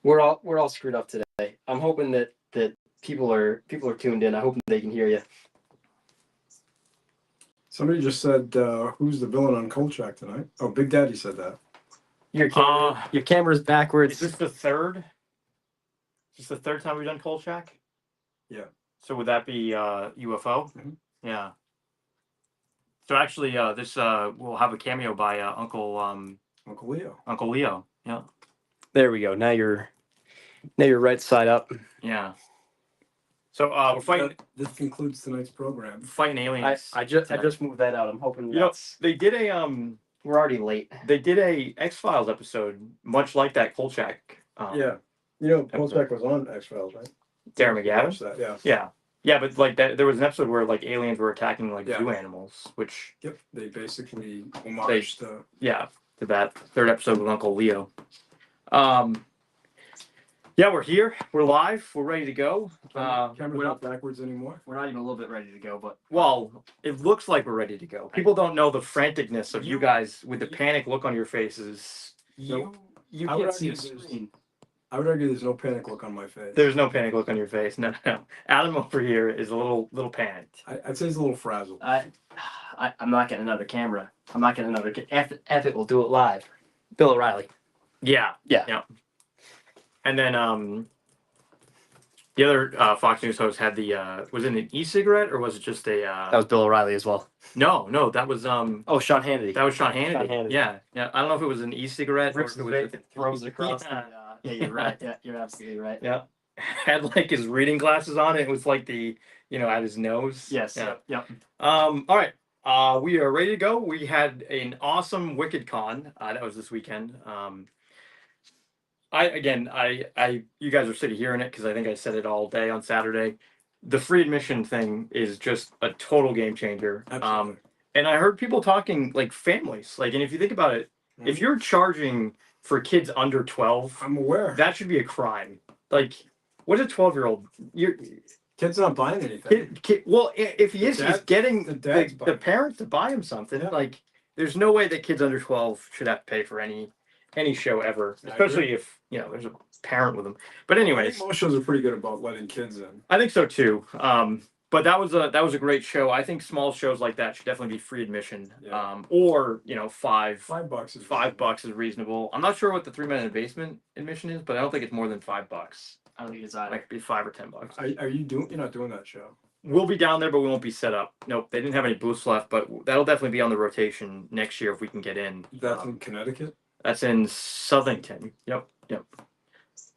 we're all screwed up today. I'm hoping that people are tuned in. I hope they can hear you. Somebody just said, "Who's the villain on Kolchak tonight?" Oh, Big Daddy said that. Your camera's backwards. Is this the third? Is this the third time we've done Kolchak? Yeah. So would that be UFO? Mhm. Yeah. So actually, this we'll have a cameo by Uncle Leo. Uncle Leo. Yeah. There we go. Now you're right side up. Yeah. So we're fighting. This concludes tonight's program. Fighting aliens. I just tonight. moved that out. I'm hoping You know, they did a we're already late. They did a X-Files episode, much like that Kolchak. Yeah. You know, Kolchak was on X-Files, right? Darren McGavin. Watched that, yeah. Yeah. Yeah, but like that, there was an episode where like aliens were attacking like Yeah. zoo animals, which Yep. They basically homaged the. yeah, to that third episode with Uncle Leo. Yeah, we're here. We're live. We're ready to go. Camera's not backwards anymore. We're not even a little bit ready to go, but Well, it looks like we're ready to go. People don't know the franticness of you guys with the panic look on your faces. you I would can't see argue the there's- screen. I would argue there's no panic look on my face. There's no panic look on your face. No, no. Adam over here is a little panicked. I'd say he's a little frazzled. I'm not getting another camera. I'm not getting another. F it. We'll do it live. Bill O'Reilly. Yeah. Yeah. And then the other Fox News host had the was it an e-cigarette or was it just a That was Bill O'Reilly as well. no, that was Oh, Sean Hannity. that was Sean Hannity. Sean Hannity. Yeah. I don't know if it was an e-cigarette or Rips if it the was vape, throws it across. Yeah. Yeah, you're right. Yeah, you're absolutely right. Yeah. Had like his reading glasses on. It was like the at his nose. Yes. Yeah. Yep. All right. We are ready to go. We had an awesome Wicked Con. That was this weekend. You guys are sick of hearing it because I think I said it all day on Saturday. The free admission thing is just a total game changer. Absolutely. And I heard people talking like families. Like, and if you think about it, if you're charging for kids under 12, I'm aware. that should be a crime. Like, what's a 12-year-old? Kid's not buying anything. Well, if he is, he's getting dad's the parents to buy him something. Yeah. Like, there's no way that kids under 12 should have to pay for any show ever, I especially if there's a parent with them. But I anyways, think most shows are pretty good about letting kids in. I think so too. But that was a great show. I think small shows like that should definitely be free admission. Yeah. Or $5 $5 is $5 is reasonable. I'm not sure what the 3 Men in a Basement admission is, but I don't think it's more than $5. I don't think it's either. Like be $5 or $10. Are you doing? You're not doing that show. We'll be down there, but we won't be set up. Nope, they didn't have any booths left, but that'll definitely be on the rotation next year if we can get in. That's in Connecticut. That's in Southington. Yep.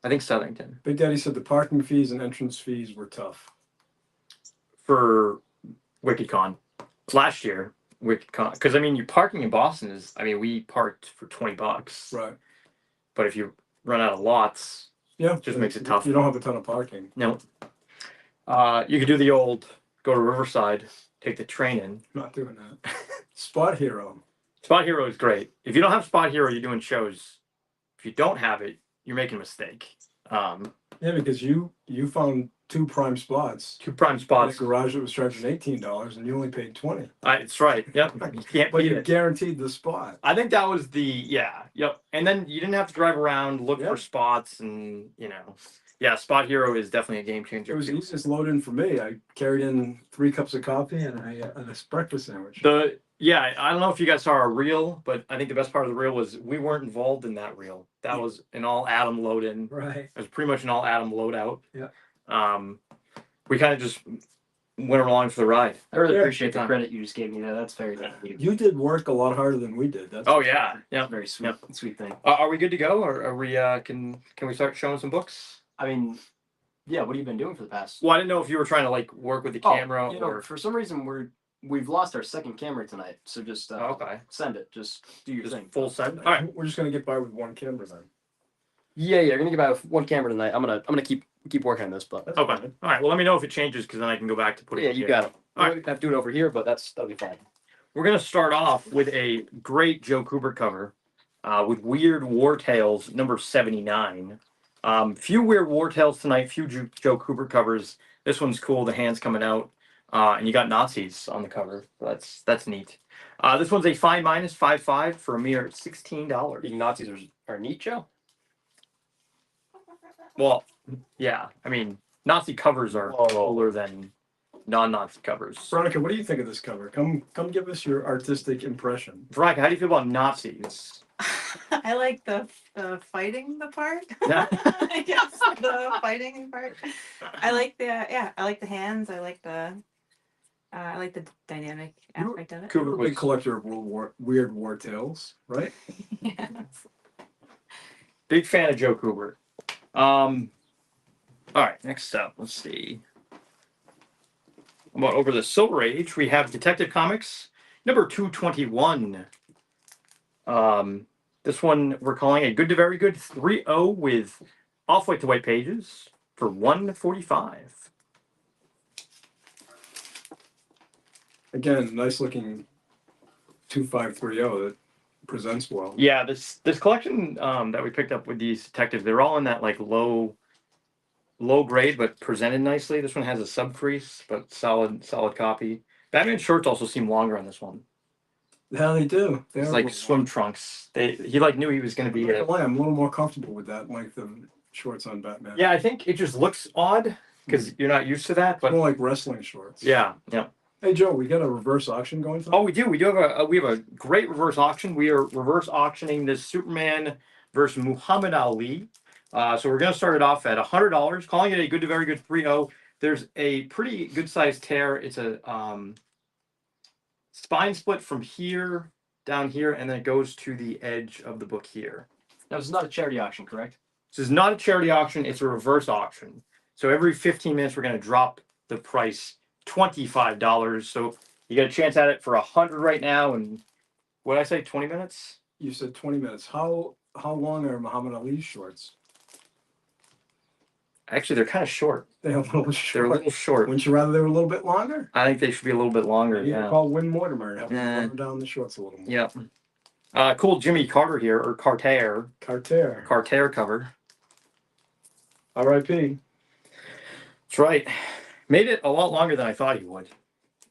I think Southington. Big Daddy said the parking fees and entrance fees were tough. For WickedCon. Last year, WickedCon. Because, you parking in Boston is, we parked for $20. Right. But if you run out of lots, Yeah. it just makes it tough. You don't have a ton of parking. No. You could do the old, go to Riverside, take the train in. Not doing that. Spot Hero. Spot Hero is great. If you don't have Spot Hero, you're doing shows. If you don't have it, you're making a mistake. Yeah, because you found 2 prime spots. 2 prime In a spots. garage that was charging $18 and you only paid $20. It's right. Yep. You can't But beat you it. guaranteed the spot. I think that was yep. And then you didn't have to drive around, look Yeah. for spots, and Spot Hero is definitely a game changer. It was the easiest load in for me. I carried in 3 cups of coffee and a breakfast sandwich. I don't know if you guys saw our reel, but I think the best part of the reel was we weren't involved in that reel. That was an all Adam load in. Right. It was pretty much an all Adam load out. Yeah. We kind of just went along for the ride. I really Yeah. appreciate the credit you just gave me there. That's very good of you. You did work a lot harder than we did. That's Oh yeah. That's a very sweet, Yep. sweet thing. Are we good to go, or are we? Can we start showing some books? Yeah. What have you been doing for the past? Well, I didn't know if you were trying to work with the camera or. For some reason we've lost our second camera tonight. So just Okay. send it. Just do your Just thing. full send. All right. We're just gonna get by with 1 camera then. Yeah. You're gonna get by with 1 camera tonight. I'm gonna keep working on this, but That's Okay. fine. All right. Well, let me know if it changes because then I can go back to putting. yeah, you got it. All We have to do it over here, but that'll be fine. We're gonna start off with a great Joe Kubert cover, with Weird War Tales number 79. Few Weird War Tales tonight. Few Joe Kubert covers. This one's cool. The hands coming out, and you got Nazis on the cover. That's neat. This one's a fine minus 5.5 for a mere $16. You think Nazis are neat, Joe? Well, yeah. I mean, Nazi covers are Whoa. cooler than non-Nazi covers. Veronica, what do you think of this cover? Come give us your artistic impression. Veronica, how do you feel about Nazis? I like the fighting the part. Yeah. I guess the fighting part. I like the I like the hands. I like the dynamic aspect of it. You're a big collector of weird war tales, right? Yes. Big fan of Joe Kubert. All right, next up, let's see. About over the Silver Age, we have Detective Comics number 221. This one we're calling a good to very good 3-0 with off-white to white pages for $145. Again, nice looking 2530 that presents well. Yeah, this collection that we picked up with these detectives, they're all in that like low grade but presented nicely. This one has a sub crease but solid copy. Batman shorts also seem longer on this one. Yeah, they do. It's like swim trunks. He like knew he was going to be. I'm a little more comfortable with that length of shorts on Batman. Yeah, I think it just looks odd because you're not used to that. But more like wrestling shorts. yeah. Hey Joe, we got a reverse auction going tonight? Oh, we do. We have a great reverse auction. We are reverse auctioning this Superman versus Muhammad Ali. So we're going to start it off at $100, calling it a good to very good 3-0. There's a pretty good sized tear. It's a spine split from here down here, and then it goes to the edge of the book here. Now, this is not a charity auction, correct? This is not a charity auction. It's a reverse auction. So every 15 minutes, we're going to drop the price $25. So you get a chance at it for $100 right now. And what did I say, 20 minutes? You said 20 minutes. How long are Muhammad Ali's shorts? Actually, they're kind of short. They're a little short. They're a little short. Wouldn't you rather they were a little bit longer? I think they should be a little bit longer. You Yeah. call Win Mortimer and have him run down the shorts a little more. Yep. Cool Jimmy Carter here, or Carter cover. R.I.P. That's right. Made it a lot longer than I thought he would.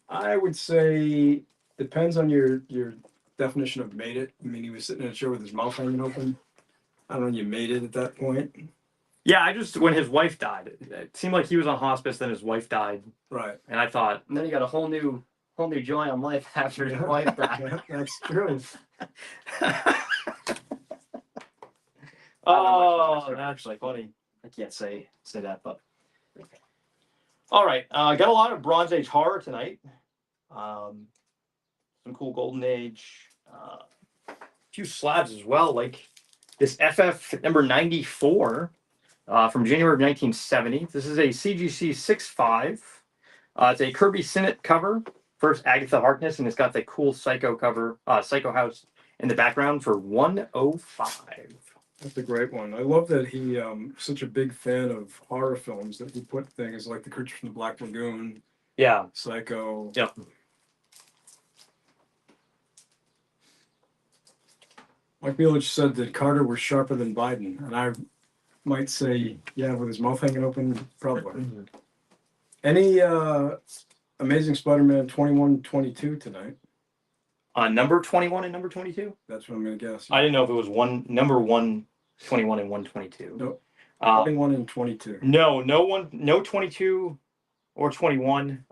I would say depends on your definition of made it. I mean, he was sitting in a chair with his mouth hanging open. I don't know. You made it at that point, Yeah, when his wife died, it seemed like he was on hospice. Then his wife died, right? and I thought, And then you got a whole new joy on life after his wife died. Yeah, that's true. oh, That's like funny. I can't say that, but all right. Got a lot of Bronze Age horror tonight. Some cool Golden Age. A few slabs as well, like this FF number 94 from January of 1970. This is a CGC 6.5. It's a Kirby Sinnott cover. First Agatha Harkness, and it's got the cool Psycho cover, Psycho House in the background for $105. That's a great one. I love that he such a big fan of horror films that he put things like The Creature from the Black Lagoon, Yeah. Psycho. Yep. Mike Mielich said that Carter was sharper than Biden, and I might say, yeah, with his mouth hanging open, probably. Any Amazing Spider-Man 21-22 tonight? Number 21 and number 22? That's what I'm going to guess. I didn't know if it was number 121 and 122. Nope. Uh, 21 and 22. no 22 or 21.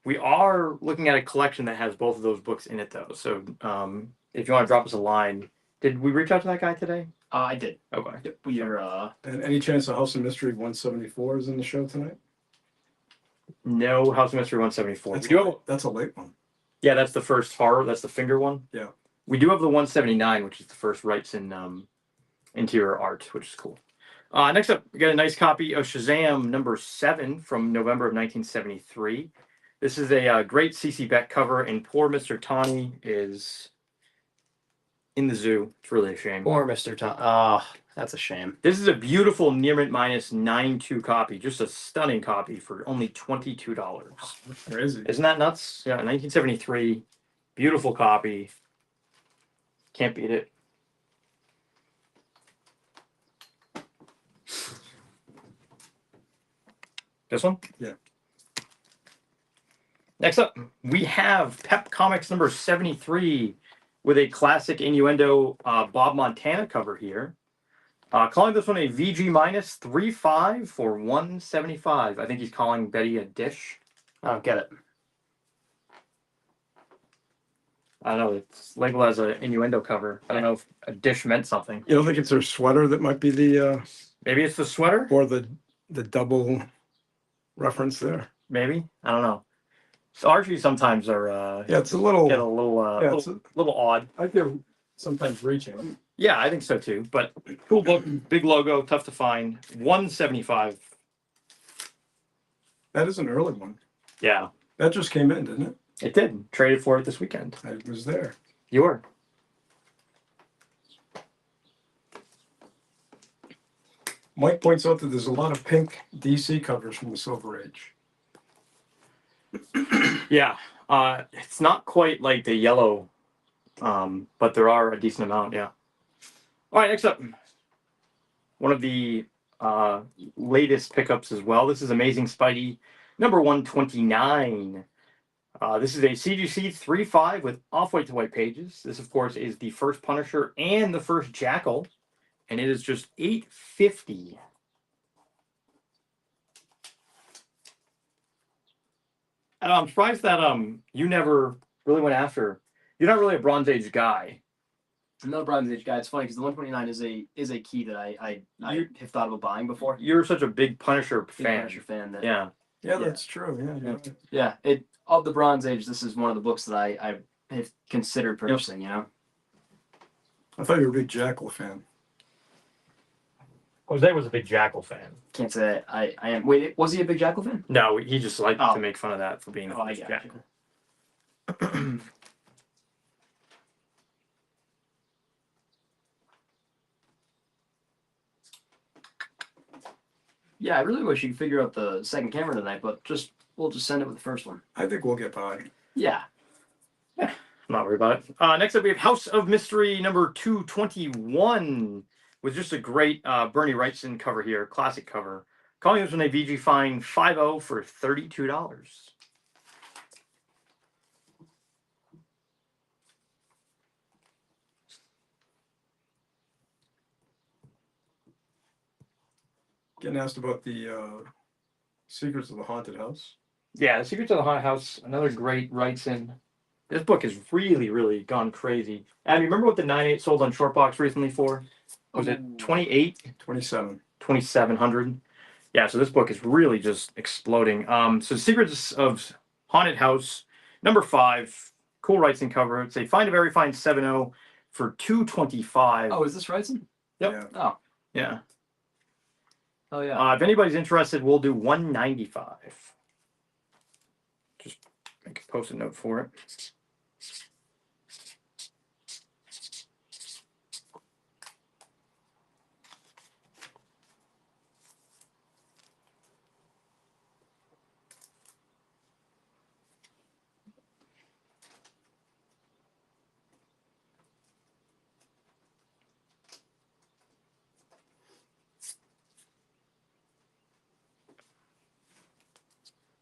We are looking at a collection that has both of those books in it, though. So if you want to drop us a line, did we reach out to that guy today? I did. Okay. Yep, you're And any chance of House of Mystery 174 is in the show tonight? No House of Mystery 174. That's a late one. Yeah, that's the first horror. That's the finger one. Yeah. We do have the 179, which is the first rights in interior art, which is cool. Next up, we got a nice copy of Shazam number 7 from November of 1973. This is a great CC Beck cover, and poor Mr. Tawny is in the zoo. It's really a shame. poor Mr. Tom. Oh, that's a shame. This is a beautiful near mint minus 9.2 copy, just a stunning copy for only $22. Crazy. Isn't that nuts? Yeah, 1973, beautiful copy. Can't beat it. This one? Yeah. Next up, we have Pep Comics number 73 with a classic innuendo Bob Montana cover here. Calling this one a VG minus 3.5 for 175. I think he's calling Betty a dish. I don't get it. I don't know. It's labeled as an innuendo cover. I don't know if a dish meant something. You don't think it's her sweater that might be the Maybe it's the sweater. or the double reference there? Maybe, I don't know. So Archie sometimes are Yeah, it's a little. get a little Yeah, it's little odd. I feel sometimes reaching. Yeah, I think so too. But cool book, big logo, tough to find. 175. That is an early one. Yeah, That just came in, didn't it? it did. Traded for it this weekend. I was there. You were. Mike points out that there's a lot of pink DC covers from the Silver Age. Yeah, it's not quite like the yellow, but there are a decent amount. Yeah. All right, next up, one of the latest pickups as well. This is Amazing Spidey, number 129. This is a CGC 3.5 with off-white to white pages. This, of course, is the first Punisher and the first Jackal, and it is just $8.50. And I'm surprised that you never really went after. You're not really a Bronze Age guy. I'm not a Bronze Age guy. It's funny because the 129 is a key that I have thought about buying before. You're such a big Punisher Big fan. Punisher fan. That, Yeah. Yeah, that's true. Yeah, you're right. Yeah. It of the Bronze Age. This is one of the books that I have considered purchasing. You know. I thought you were a big Jackal fan. Jose was a big Jackal fan. Can't say I am. Wait, was he a big Jackal fan? No, he just liked Oh. to make fun of that for being a Oh, I big get Jackal. you. Yeah, I really wish you could figure out the second camera tonight, but we'll just send it with the first one. I think we'll get by. Yeah. I'm not worried about it. Next up, we have House of Mystery number 221 with just a great Bernie Wrightson cover here, classic cover. Calling this one a VG Fine 5.0 for $32. Getting asked about the Secrets of the Haunted House. Yeah, The Secrets of the Haunted House, another great Wrightson. This book has really, really gone crazy. And you remember what the 9.8 sold on Shortbox recently for? Was it 28? 27. 2,700. Yeah, so this book is really just exploding. So Secrets of Haunted House, number 5, cool Wrightson cover. It's a find a very fine 7.0 for $225. Oh, is this Wrightson? Yep. Yeah. Oh. Yeah. Oh yeah. If anybody's interested, we'll do $195. Just make a post-it note for it.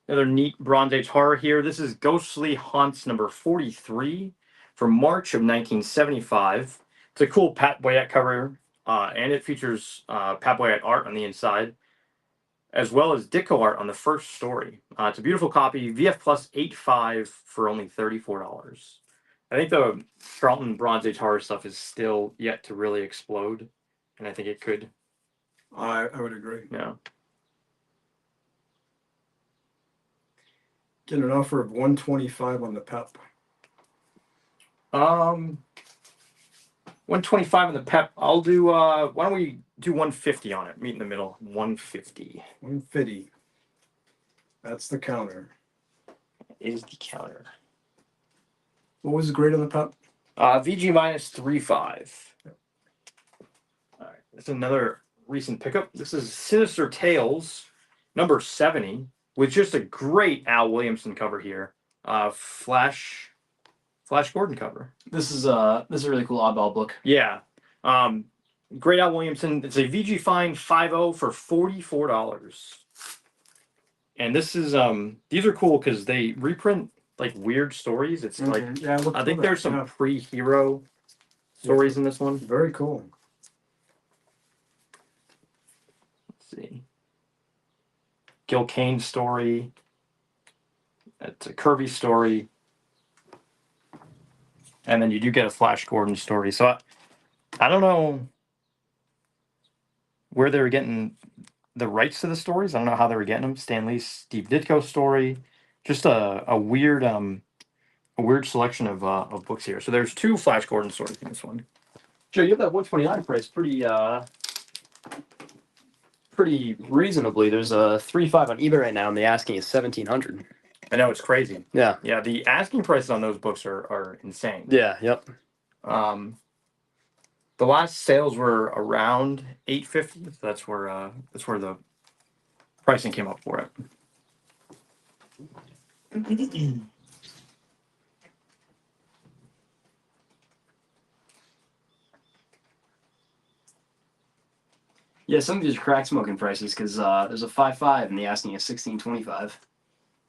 Another neat Bronze Age horror here. This is Ghostly Haunts number 43 from March of 1975. It's a cool Pat Boyette cover, and it features Pat Boyette art on the inside, as well as Ditko art on the first story. It's a beautiful copy, VF Plus 8.5 for only $34. I think the Charlton Bronze Age horror stuff is still yet to really explode, and I think it could. I would agree. Yeah. Getting an offer of 125 on the PEP. 125 on the PEP. I'll do. Why don't we do 150 on it? Meet in the middle. 150 150. That's the counter. is the counter. What was the grade on the PEP? VG minus 3.5. All right, that's another recent pickup. This is Sinister Tales, number 70, with just a great Al Williamson cover here. Flash Gordon cover. This is a really cool oddball book. Yeah. Great Al Williamson. It's a VG Fine 5.0 for $44. And this is these are cool because they reprint like weird stories. It's like Yeah, I think there's some pre-hero stories in this one. Very cool. see. Gil Kane story. It's a Kirby story. And then you do get a Flash Gordon story. So I don't know where they were getting the rights to the stories. I don't know how they were getting them. Stan Lee's Steve Ditko story. Just a weird selection of books here. So there's 2 Flash Gordon stories in this one. Joe, you have that 129 price pretty reasonably. There's a 3.5 on eBay right now, and the asking is 1,700. I know, it's crazy. Yeah. Yeah, the asking prices on those books are insane. Yeah. Yep. The last sales were around $850. So that's where the pricing came up for it. Yeah, some of these are crack smoking prices because there's a 5.5 and the asking is 1,625.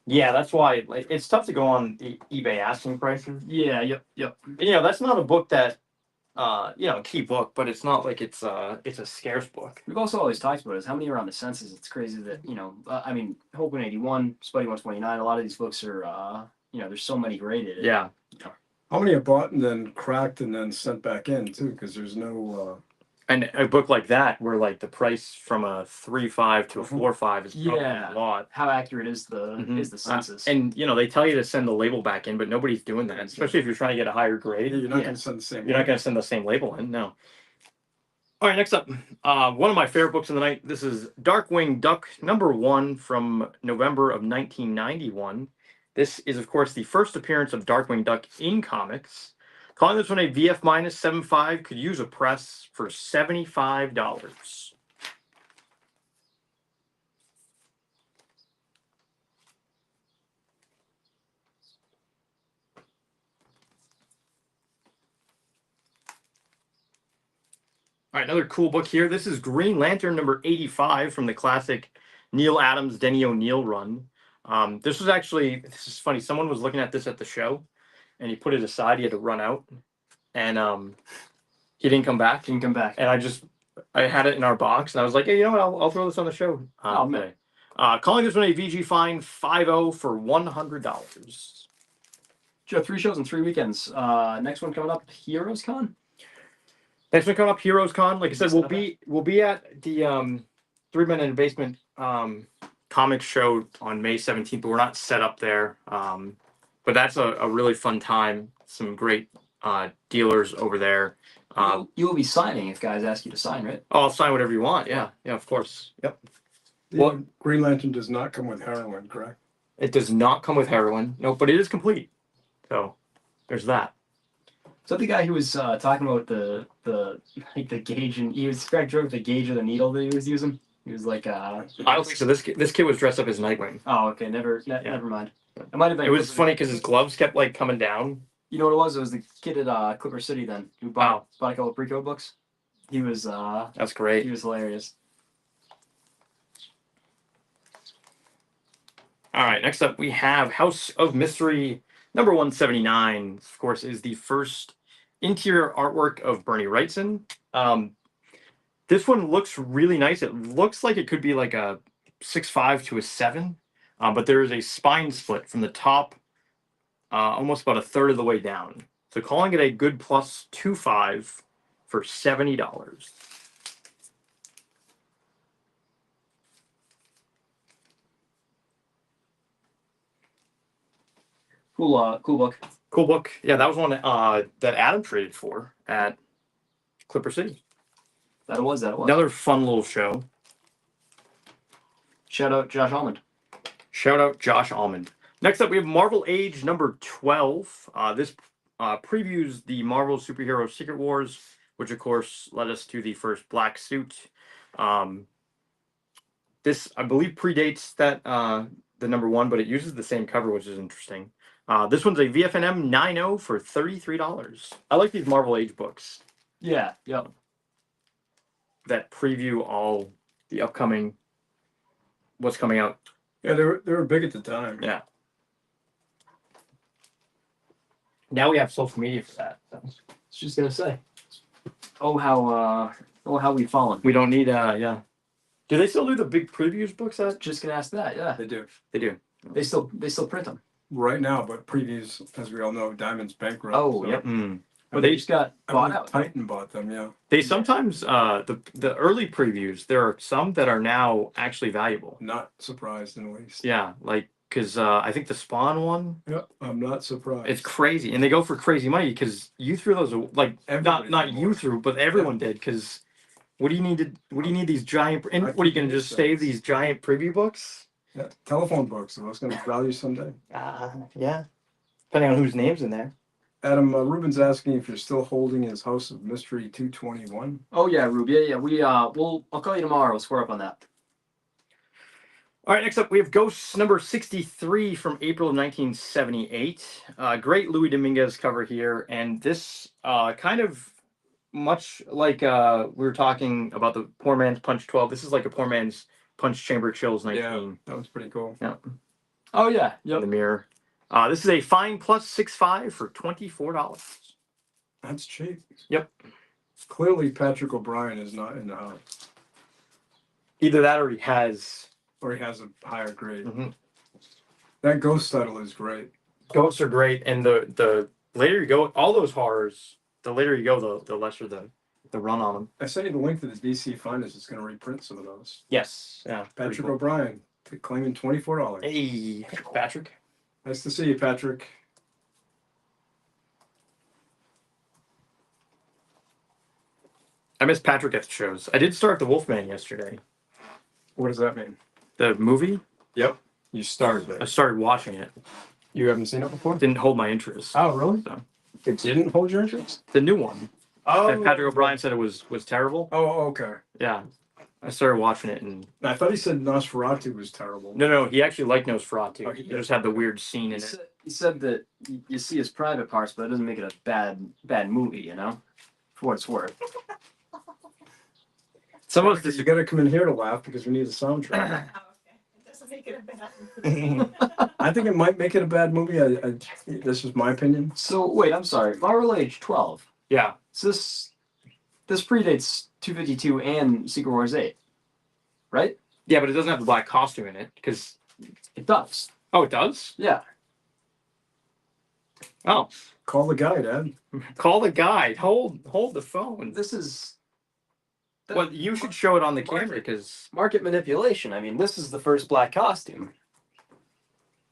Yeah, that's why it's tough to go on the eBay asking prices. Yeah. Yep. That's not a book that key book, but it's not like it's a scarce book. We've also always talked about is how many are on the census. It's crazy that Hope 181, Spuddy 129. A lot of these books are there's so many graded. Yeah. How many are bought and then cracked and then sent back in too? Because there's no. And a book like that, where like the price from a 3.5 to a 4.5 is probably a lot. How accurate is the census? And they tell you to send the label back in, but nobody's doing that. Especially if you're trying to get a higher grade. You're not going to send the same. You're not going to send the same label in. No. All right, next up, one of my favorite books of the night. This is Darkwing Duck #1 from November of 1991. This is, of course, the first appearance of Darkwing Duck in comics. Calling this one a VF minus 7.5, could use a press for $75. All right, another cool book here. This is Green Lantern #85 from the classic Neil Adams, Denny O'Neil run. This is funny. Someone was looking at this at the show, and he put it aside. He had to run out, and he didn't come back. And I had it in our box, and I was like, hey, you know what? I'll throw this on the show. Man. Calling this one a VG Fine 5.0 for $100. Joe, 3 shows in 3 weekends. Next one coming up, Heroes Con. Next one coming up, Heroes Con. Like I said, we'll be at the 3 Men in a Basement comics show on May 17th, but we're not set up there. But that's a really fun time. Some great dealers over there. You will be signing if guys ask you to sign, right? Oh, I'll sign whatever you want. Yeah, of course. Yep. Well, Green Lantern does not come with heroin, correct? It does not come with heroin. No, but it is complete. So there's that. So the guy who was talking about the gauge, and he was cracked joke the gauge of the needle that he was using. He was like, I don't think so. This kid was dressed up as Nightwing. Oh, okay. Never mind. It might have been. It was funny because his gloves kept like coming down. You know what it was? It was the kid at Clipper City then who bought a couple of pre-code books. He was. That's great. He was hilarious. All right. Next up, we have House of Mystery #179. Of course, is the first interior artwork of Bernie Wrightson. This one looks really nice. It looks like it could be like a 6.5 to a 7, but there is a spine split from the top, almost about a third of the way down. So calling it a good plus 2.5 for $70. Cool book. Cool book. Yeah, that was one that Adam traded for at Clipper City. That was. Another fun little show. Shout out Josh Almond. Next up, we have Marvel Age #12. This previews the Marvel Superhero Secret Wars, which of course led us to the first Black Suit. This, I believe, predates that the #1, but it uses the same cover, which is interesting. This one's a VFNM 9.0 for $33. I like these Marvel Age books. Yeah. Yep. That preview all the upcoming, what's coming out. Yeah, they were big at the time. Yeah. Now we have social media for that. So. I was just gonna say. Oh how we've fallen. We don't need yeah. Do they still do the big previews books? Just gonna ask that. Yeah, They do They do. they still print them. right now, but previews, as we all know, Diamond's bankrupt. Oh, so yep. Mm. But they just got I bought believe out. Titan bought them. Yeah. They sometimes the early previews. There are some that are now actually valuable. Not surprised in the least. Yeah, like because I think the Spawn one, Yeah, I'm not surprised. it's crazy, and they go for crazy money because you threw those like Everybody not did you more. threw, but everyone did because. What do you need to? What do you need these giant? And I what are you can going to use just save those. these giant preview books? Yeah, telephone books. Are those going to value someday? Yeah. Depending on whose name's in there. Adam Ruben's asking if you're still holding his House of Mystery 221. Oh yeah, Ruby. Yeah. I'll call you tomorrow. We'll square up on that. All right, next up we have Ghosts number 63 from April of 1978. Great Louis Dominguez cover here, and this kind of much like we were talking about the Poor Man's Punch 12. This is like a Poor Man's Punch Chamber Chills 19. Yeah, that was pretty cool. Yeah. Oh yeah. In Yep. the mirror. This is a fine plus 6.5 for $24. That's cheap. Yep. Clearly, Patrick O'Brien is not in the house, Either that or he has. or he has a higher grade. Mhm. That ghost title is great. Ghosts are great, and the later you go, all those horrors, the later you go, the lesser the run on them. I sent you the link to the DC Finest. It's going to reprint some of those. Yes. Yeah. pretty Patrick cool. O'Brien claiming $24. Hey, Patrick. Nice to see you, Patrick. I miss Patrick at the shows. I did start the Wolfman yesterday. What does that mean? The movie. Yep. You started I it. started watching it. You haven't seen it before? Didn't hold my interest. Oh, really? So. It didn't hold your interest? The new one. Oh. And Patrick O'Brien said it was terrible. Oh, okay. Yeah. I started watching it and I thought he said Nosferatu was terrible. no, he actually liked Nosferatu. Oh, He he did. just had the weird scene in He it. said that you see his private parts, but it doesn't make it a bad movie. You know, for what it's worth. Some of us You got to come in here to laugh because we need a soundtrack. Oh, okay. It doesn't make it a bad. I think it might make it a bad movie. This is my opinion. So wait, I'm sorry. Viral Age 12. Yeah. So this predates 252 and Secret Wars 8, right? Yeah, but it doesn't have the black costume in it because. It does. Oh, it does. Yeah. Oh, Call the guy, Dad. call the guide. Hold the phone. This is Well, you should show it on the camera because. market manipulation. I mean, this is the first black costume.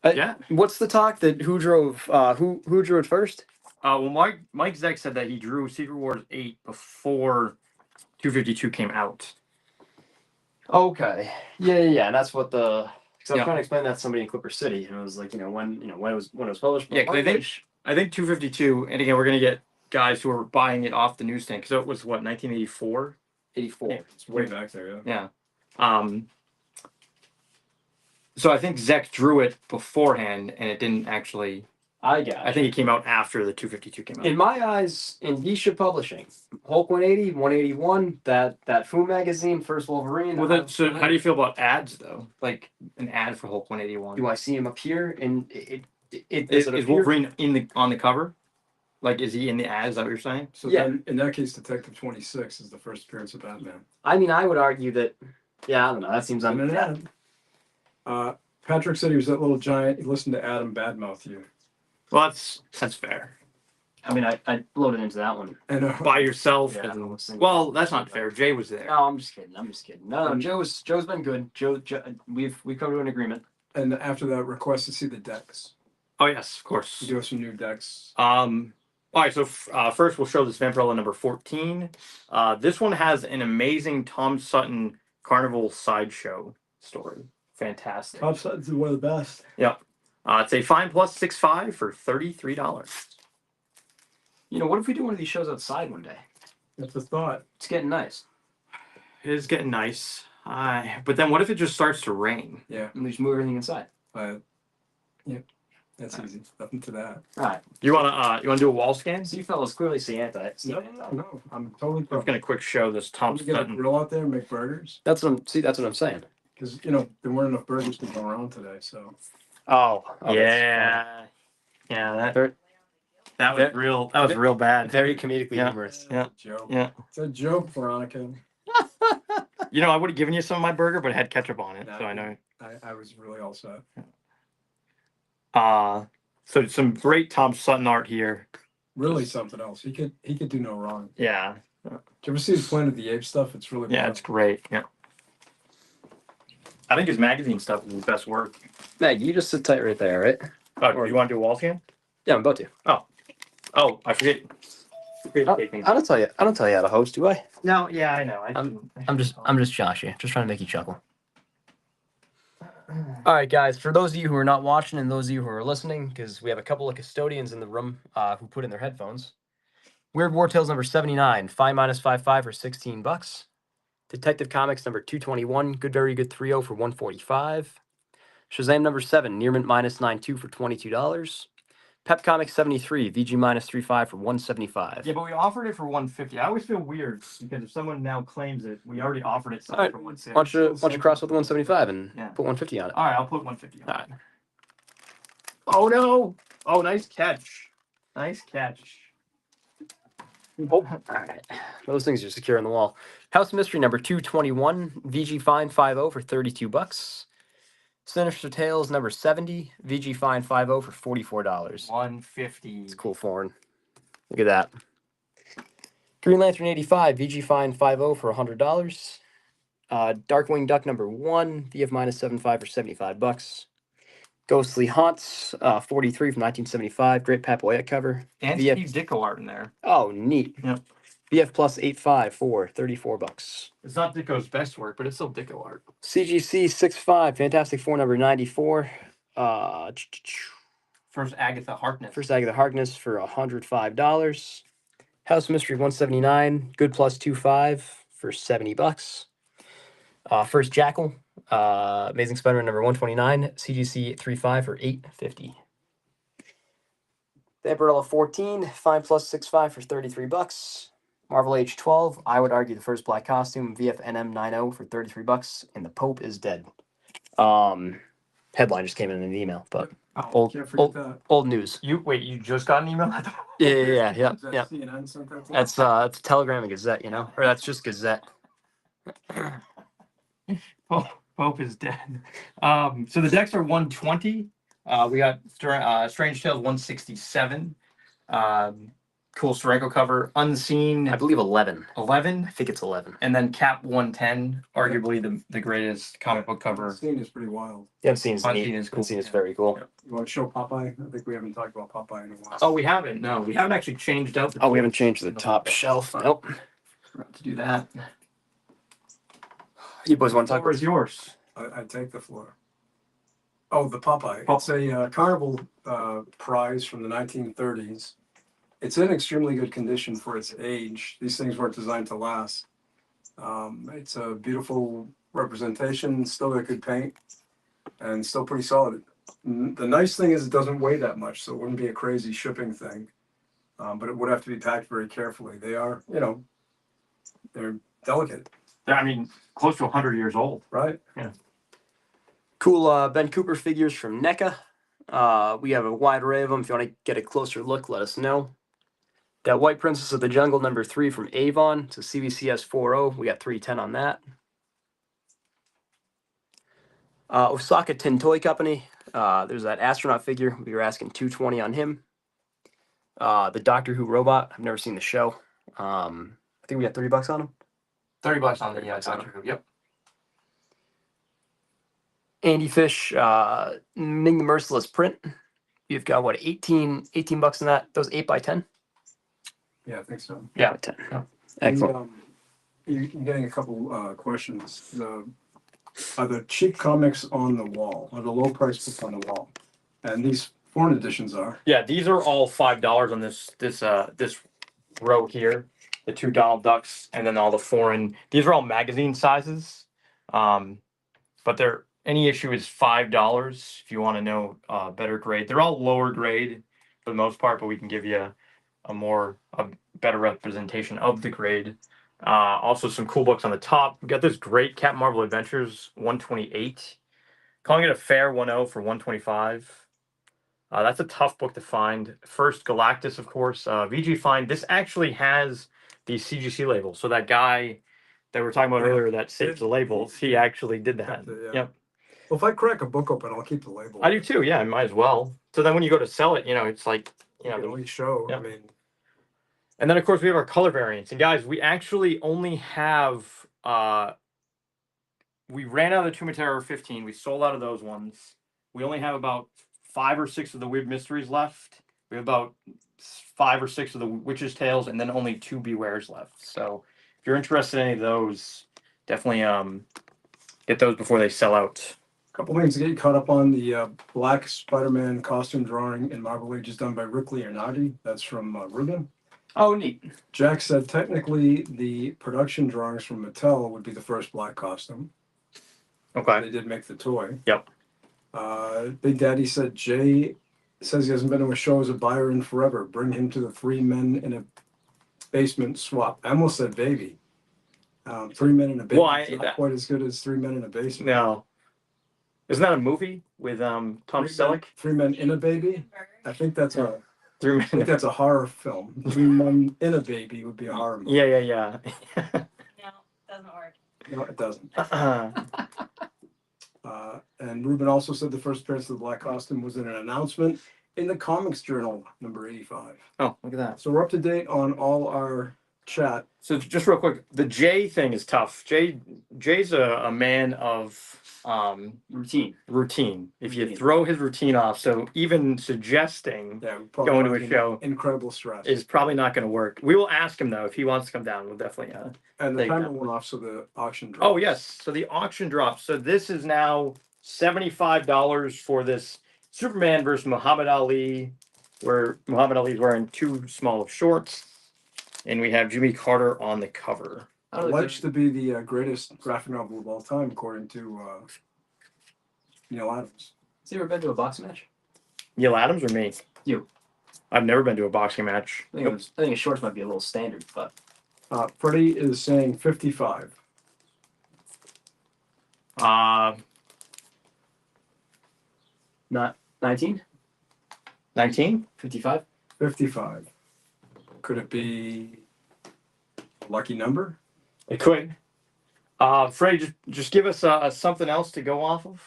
Yeah. What's the talk that who drove who drew it first? Well, Mike Zeck said that he drew Secret Wars 8 before 252 came out. Okay. Yeah. And that's what the. Because I was Yeah. trying to explain that to somebody in Clipper City, and it was like, when it was published. Yeah, 'cause I think 252, and again, we're gonna get guys who are buying it off the newsstand because it was what 1984. 84. Yeah. It's way back there, yeah. Yeah. So I think Zeck drew it beforehand, and it didn't actually. I got. I think it came out after the 252 came out. In my eyes, in Geisha Publishing, Hulk 180, 181, that Fu magazine, First Wolverine. Well, then, so how do you feel about ads though? Like an ad for Hulk 181. Do I see him appear? And Is does it appear? Wolverine on the cover? Like, is he in the ad? Is that what you're saying? So Yeah. then, in that case, Detective 26 is the first appearance of Batman. I mean, I would argue that. Yeah, I don't know. That seems And an unfair. ad. Patrick said he was that little giant. He listened to Adam badmouth you. Well, that's fair. I mean, I loaded into that one. And By yourself. Yeah, and- I was thinking- well, that's not fair. Jay was there. No, I'm just kidding. No, Joe's been good. Joe, we've come to an agreement. and after that, request to see the decks. Oh yes, of course. We do have some new decks. All right, so first we'll show this Vampirella number 14. This one has an amazing Tom Sutton Carnival sideshow story. Fantastic. Top Sutton's one of the best. It's a fine plus 6.5 for $33. You know, what if we do one of these shows outside one day? That's the thought. It's getting nice. It is getting nice. But then what if it just starts to rain? Yeah. And we just move everything inside. Yep. That's easy. Nothing to that. All right. You wanna do a wall scan? So you fellas clearly see anti. No. I'm totally I'm pro. gonna quick show this Tom Can we get a Sutton. grill out there and make burgers? That's what I'm saying. Because, there weren't enough burgers to go around today, so. Oh. Yeah, that Very- was real. That was real bad. Very comedically Yeah. humorous. Yeah. Joke. Yeah. It's a joke, Veronica. You know, I would have given you some of my burger, but it had ketchup on it, so I know. I was really all set. So some great Tom Sutton art here. Really something else. He could do no wrong. Yeah. Did you ever see his Planet of the Apes stuff? It's really Yeah, wild. it's great. Yeah. I think his magazine stuff is his best work. Meg, you just sit tight right there, right? Oh, do you want to do walls again? Yeah, I'm about to. Oh, I forget. I don't tell you. I don't tell you how to host, do I? No, yeah, I know. I'm just Josh. Just trying to make you chuckle. All right, guys. For those of you who are not watching and those of you who are listening, because we have a couple of custodians in the room who put in their headphones. Weird War Tales number 79, 5-5 for $16. Detective Comics number 221, Good Very Good 3-0 for $145. Shazam number 7, Near Mint -92 for $22. Pep Comics 73, VG -35 for $175. Yeah, but we offered it for $150. I always feel weird because if someone now claims it, we already offered it All right. for $160. Why don't you cross with $175 and Yeah. put $150 on it? All right, I'll put $150 on All right. it. Oh no! Oh, nice catch. Nice catch. Oh, all right. Those things are secure on the wall. House Mystery number 221, VG Fine 50 for $32. Sinister Tales number 70, VG Fine 50 for $44. 150. It's cool foreign. Look at that. Green Lantern 85, VG Fine 50 for $100. Darkwing Duck number 1, VF -75 for $75. Ghostly Haunts 43 from 1975, great Papoyet cover. And VF Steve Ditko art in there. Oh, neat. Yep. VF plus 85 for $34. It's not Ditko's best work, but it's still Ditko art. CGC 65, Fantastic Four number 94. First Agatha Harkness. First Agatha Harkness for $105. House Mystery 179, Good plus 25 for $70. First Jackal, Amazing Spider-Man number 129, CGC 35 for $850. The Emperella 14, Fine plus 65 for $33. Marvel Age 12, I would argue the first black costume, VFNM 90 for $33, and the Pope is dead. Headline just came in an email, but old, Can't forget old, that. old news. You just got an email? Yeah. Is that CNN sent that to you? That's a Telegram and Gazette, you know, or that's just Gazette. Pope is dead. So the decks are 120. We got Strange Tales 167. Cool Steranko cover. Unseen I believe 11. 11. I think it's 11. And then Cap 110, arguably the greatest comic book cover. Scene is pretty wild. The Unseen is Unseen neat. is cool. Unseen is very cool. You want to show Popeye? I think we haven't talked about Popeye in a while. Oh, we haven't. No, we haven't actually changed out. Oh, we haven't changed the top shelf. Nope. Forgot to do that. You boys want to talk Where's yours? I'd take the floor. Oh, the Popeye. Oh. It's a Carnival prize from the 1930s. It's in extremely good condition for its age. These things weren't designed to last. It's a beautiful representation, still got good paint, and still pretty solid. The nice thing is it doesn't weigh that much, so it wouldn't be a crazy shipping thing. But it would have to be packed very carefully. They are, they're delicate, I mean, close to 100 years old. right? Cool Ben Cooper figures from NECA. We have a wide array of them. If you want to get a closer look, let us know. That White Princess of the Jungle number 3 from Avon. It's a CVCS 40. We got 310 on that. Osaka Tin Toy Company. There's that astronaut figure. We were asking 220 on him. The Doctor Who robot. I've never seen the show. I think we got $30 on him. $30 on the Doctor Who. Yep. Andy Fish, Ming the Merciless print. You've got what, 18 bucks in that? Those 8x10? Yeah, I think so. Yeah. 8x10. Yeah. Excellent. You're getting a couple questions. Are the cheap comics on the wall? Are the low price books on the wall? And these foreign editions are. Yeah, these are all $5 on this row here. The 2 Donald Ducks, and then all the foreign. These are all magazine sizes, but any issue is $5 if you want to know better grade. They're all lower grade for the most part, but we can give you a better representation of the grade. Also, some cool books on the top. We got this great Captain Marvel Adventures 128. Calling it a fair 1.0 for 125. That's a tough book to find. First Galactus, of course. VG Find. This actually has the CGC label. So that guy that we were talking about Yeah. earlier that saves the labels. He actually did that. Kept it, yeah. Yep. Well, if I crack a book open, I'll keep the label. I do too. Yeah, I might as well. So then when you go to sell it, it's like, You can always show. Yeah. I mean, and then of course we have our color variants. And guys, we actually only have we ran out of the Tomb of Terror 15. We sold out of those ones. We only have about 5 or 6 of the Weird Mysteries left. We have about 5 or 6 of the Witch's Tales, and then only 2 Bewares left. So if you're interested in any of those, definitely get those before they sell out. a couple things to get you caught up on. The Black Spider-Man costume drawing in Marble Age is done by Rick Leonardi. That's from Ruben. Oh, neat. Jack said technically the production drawings from Mattel would be the first black costume. Okay. They did make the toy. Yep. Big Daddy said Jay says he hasn't been to a show as a buyer in forever. Bring him to the 3 Men in a Basement swap. I almost said baby. 3 Men in a Basement. Well, It's not quite as good as 3 Men in a Basement. No. Isn't that a movie with Tom Selleck? 3 Men in a Baby. I think that's a. 3 I Men. think that's a horror film. 3 Men in a Baby would be a horror movie. Yeah. No, doesn't work. No, it doesn't. And Ruben also said the first appearance of the black costume was in an announcement in the Comics Journal, number 85. Oh, look at that. So we're up to date on all our chat. So just real quick, the Jay thing is tough. Jay's a man of routine. If you Routine. throw his routine off, so even suggesting Yeah, we probably going to have a an show incredible stress. is probably not going to work. We will ask him though if he wants to come down. We'll definitely. And the take timer that. went off, so the auction dropped. Oh yes, so the auction drops. So this is now $75 for this Superman versus Muhammad Ali, where Muhammad Ali's wearing 2 small of shorts, and we have Jimmy Carter on the cover. Alleged to be the greatest graphic novel of all time, according to Neil Adams. Has he ever been to a boxing match? Neil Adams or me? You. I've never been to a boxing match. I think his shorts might be a little standard, but Freddie is saying 55. not 19, 19? 55. 55. Could it be a lucky number? It could. Freddie, just give us something else to go off of.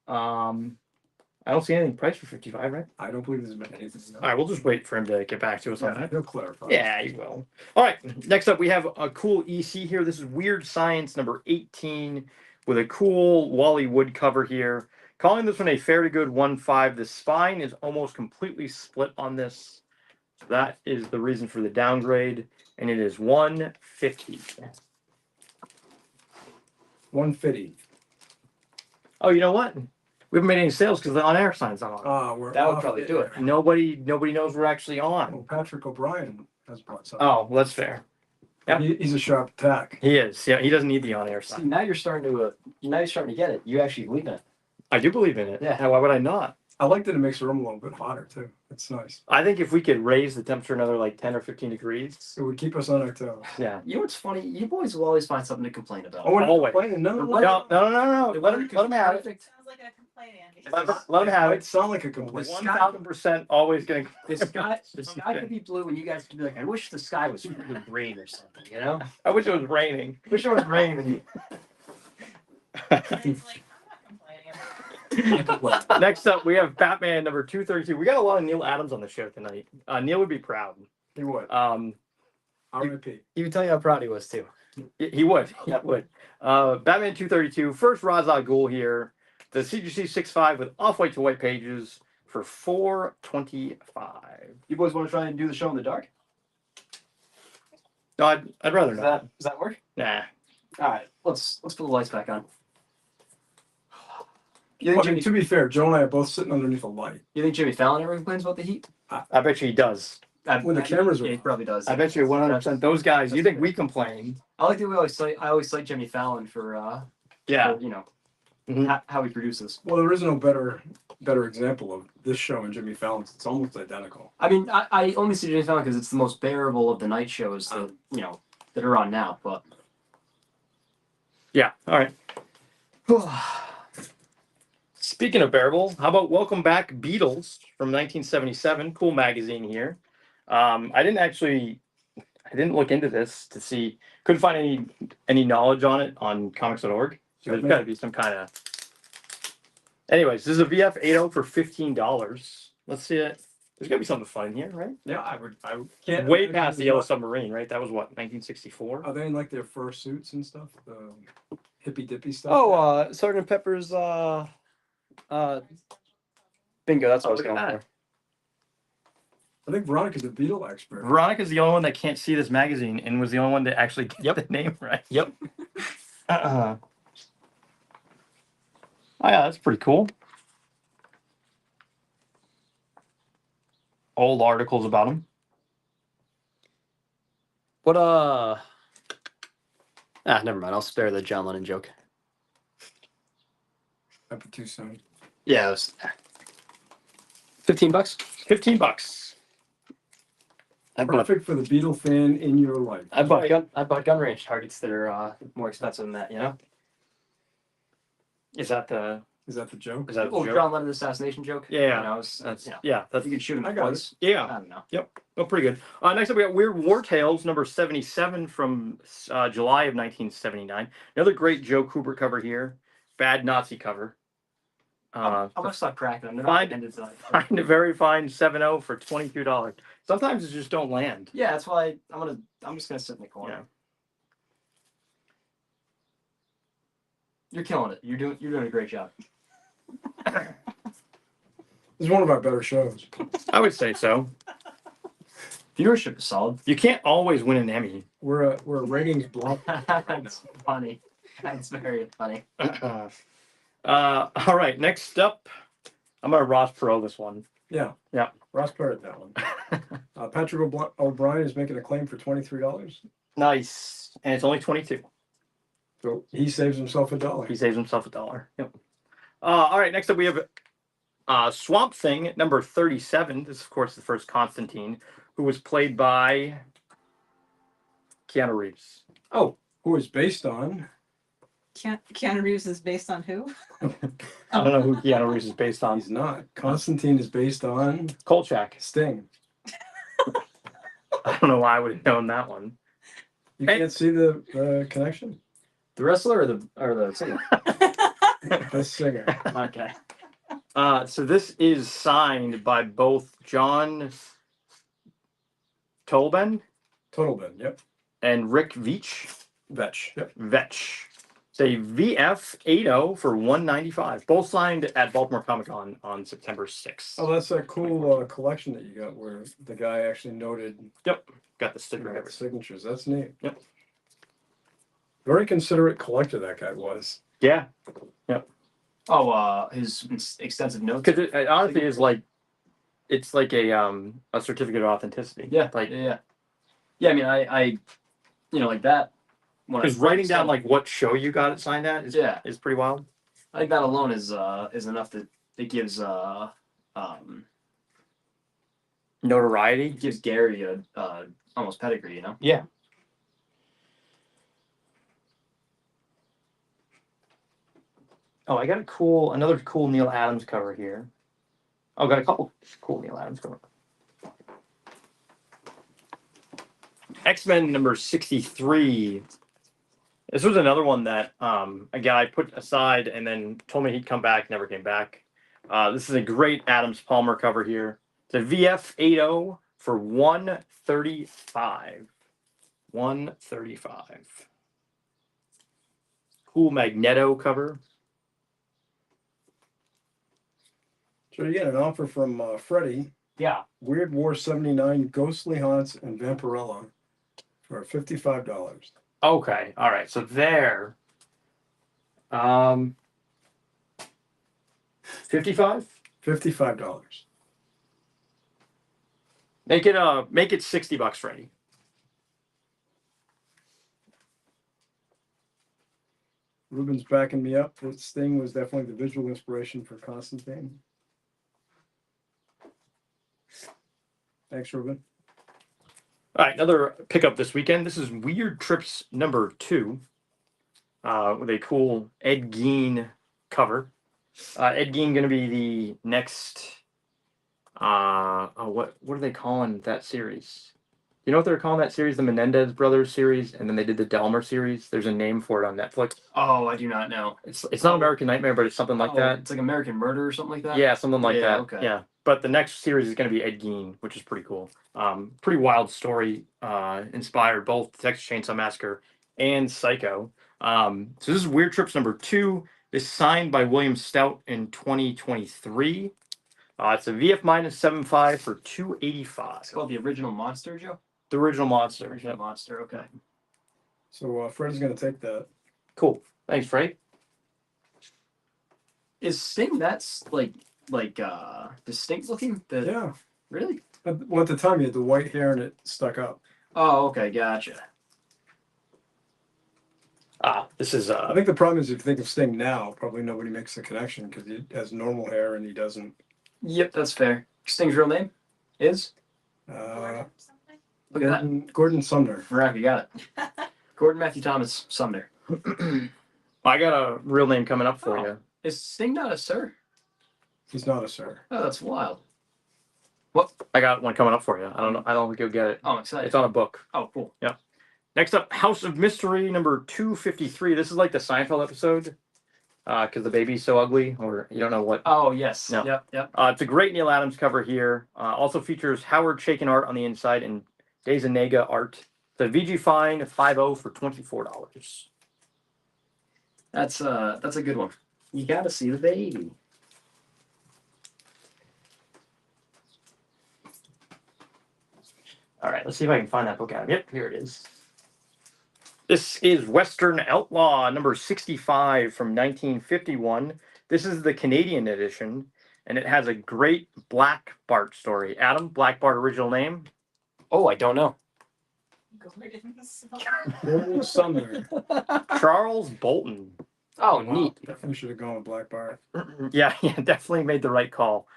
I don't see anything priced for 55, right? I don't believe there's been anything. All right, we'll just wait for him to get back to us on Yeah, that. he'll clarify. Yeah, he will. All right, next up we have a cool EC here. This is Weird Science number 18 with a cool Wally Wood cover here. Calling this one a fair to good 1.5. The spine is almost completely split on this. So that is the reason for the downgrade, and it is 150. 150. Oh, you know what? We haven't made any sales because the on-air sign's not on. We're That would off probably the do it. air. Nobody knows we're actually on. Well, Patrick O'Brien has brought something. Oh, well, that's fair. Yep. He's a sharp attack. He is. Yeah, he doesn't need the on-air see, sign. now you're starting to get it. You actually believe in it. I do believe in it. Yeah. Why would I not? I like that it makes the room a little bit hotter too. It's nice. I think if we could raise the temperature another like 10 or 15 degrees. It would keep us on our toes. Yeah. You know what's funny? You boys will always find something to complain about. Oh, we're not Always. complaining. No, The No. The Let weather him have it. perfect. Sounds like a complaint, Andy. Let him have Might it. sound like a complaint. 1000% always going The sky could be blue, and you guys could be like, I wish the sky was green or something. You know? I wish it was raining. Wish it was raining. And it's like, I'm not complaining about it. Next up, we have Batman number 232. We got a lot of Neil Adams on the show tonight. Neil would be proud. He would. R.I.P. He would tell you how proud he was too. He would. He would. Batman 232. First Ra's al Ghul here. The CGC 6.5 with off-white to white pages for $4.25. You boys want to try and do the show in the dark? No, I'd rather not. Does that work? Nah. All right, let's put the lights back on. You Well, think I mean, Jimmy? to be fair, Joe and I are both sitting underneath a light. You think Jimmy Fallon ever complains about the heat? I bet you he does. When the cameras are he on. probably does. I bet you 100%. Those guys, you think we complain? I like that I always cite Jimmy Fallon for Yeah. for, you know, Mhm. how he produces. Well, there is no better example of this show and Jimmy Fallon's. It's almost identical. I mean, I only see Jimmy Fallon because it's the most bearable of the night shows that that are on now. But Yeah. All right. Speaking of bearable, how about Welcome Back Beatles from 1977? Cool magazine here. I didn't didn't look into this to see. Couldn't find any knowledge on it on comics.org. So there's got to be some kind of. Anyways, this is a VF80 for $15. Let's see it. There's got to be something fun here, right? Yeah, I can't. Way imagine past the there's Yellow not- Submarine, right? That was what, 1964? Are they in like their fur suits and stuff? The hippy dippy stuff. Oh, Sergeant Pepper's bingo. That's what I was look at going that. for. I think Veronica's a Beatle expert. Veronica's the only one that can't see this magazine and was the only one to actually get Yep. the name right. Yep. Oh yeah, that's pretty cool. Old articles about him. What never mind. I'll spare the John Lennon joke. Up too soon. Yeah, it was $15. $15. I bought Perfect for the Beatle fan in your life. gun range targets that are more expensive than that. You know. Is that the Is that the joke? is that the Oh, joke? John Lennon assassination joke. Yeah. You know, it's, That's you know, yeah, that's you can shoot him I got twice. yeah. I don't know. Oh, pretty good. Next up, we got Weird War Tales, number 77 from July of 1979. Another great Joe Kubert cover here. Bad Nazi cover. I'm gonna stop cracking them. They're Fine. not ended tonight. Find a very fine 7.0 for $22. Sometimes it just don't land. Yeah, that's why I'm just gonna sit in the corner. Yeah. You're killing it. You're doing a great job. This is one of our better shows. I would say so. Viewership is solid. You can't always win an Emmy. We're a ratings block. That's funny. That's very funny. All right, next up, I'm gonna Ross Perot this one. Yeah. Yeah. Ross Perot, that one. Patrick O'Brien is making a claim for $23. Nice, and it's only 22. So he saves himself $1. He saves himself $1. Yep. All right, next up we have Swamp Thing, number 37. This is, of course, the first Constantine, who was played by Keanu Reeves. Oh, who is based on? Keanu Reeves is based on who? I don't know who Keanu Reeves is based on. He's not. Constantine is based on Kolchak. Sting. I don't know why I would have known that one. You Hey. can't see the connection? The wrestler or the singer? The singer. Okay. So this is signed by both John Tolben Total Ben. Yep. and Rick Veitch. Vetch. Yep. Vetch. It's a VF80 for $195. Both signed at Baltimore Comic Con on September 6th. Oh, that's that cool collection that you got where the guy actually noted Got the the sticker and everything. signatures. That's neat. Yep. Very considerate collector that guy was. Yeah, Oh, his extensive notes. because it honestly is like, it's like a certificate of authenticity. Yeah, like yeah. I mean, I like that. when I because writing down started- like what show you got it signed at is Yeah. is pretty wild. I think that alone is enough that it gives Notoriety. Gary a almost pedigree, you know. Yeah. Oh, I got another cool Neil Adams cover here. Oh, got a couple cool Neil Adams cover. X-Men number 63. This was another one that a guy put aside and then told me he'd come back, never came back. This is a great Adams Palmer cover here. It's a VF80 for $135. $135. Cool Magneto cover. So you get an offer from Freddie, Yeah. Weird War 79, Ghostly Haunts, and Vampirella for $55. Okay. All right. So there. 55. $55. Make it $60, Freddie. Ruben's backing me up. This thing was definitely the visual inspiration for Constantine. Thanks, Ruben. All right, another pickup this weekend. This is Weird Trips number 2, with a cool Ed Gein cover. Ed Gein going to be the next. What are they calling that series? You know what they're calling that series? The Menendez Brothers series, and then they did the Delmer series. There's a name for it on Netflix. Oh, I do not know. It's not American Nightmare, but it's something like that. It's like American Murder or something like that. Yeah, something like that. Okay. Yeah, but the next series is going to be Ed Gein, which is pretty cool. Pretty wild story. Inspired both Texas Chainsaw Massacre and Psycho. So this is Weird Trips number 2. It's signed by William Stout in 2023. It's a VF minus 7.5 for 285. It's called The Original Monster, Joe. The original monster. Original Monster. Okay. So Fred's gonna take that. Cool. Thanks, Frank. Is Sting that's like distinct looking? Yeah. Really? Well, at the time, he had the white hair and it stuck up. Oh, okay, gotcha. This is I think the problem is if you think of Sting now, probably nobody makes the connection because he has normal hair and he doesn't. Yep, that's fair. Sting's real name is? Look at that. Gordon Sumner. Miracle, you got it. Gordon Matthew Thomas Sumner. I got a real name coming up for you. Is Sting not a sir? He's not a sir. Oh, that's wild. I got one coming up for you. I don't know. I don't think you'll get it. Oh, I'm excited. It's on a book. Oh, cool. Next up, House of Mystery number 253. This is like the Seinfeld episode because the baby's so ugly, or you don't know what. Oh, yes. No. Yep. It's a great Neil Adams cover here. Also features Howard Chaykin art on the inside and Dezanega art. The VG Fine 5.0 for $24. That's a good one. You gotta see the baby. All right, let's see if I can find that book out. Yep, here it is. This is Western Outlaw number 65 from 1951. This is the Canadian edition, and it has a great Black Bart story. Adam, Black Bart original name? Oh, I don't know. Gordon Sumner. Charles Bolton. Oh, Wow, neat. Definitely should have gone with Black Bart. Yeah, definitely made the right call.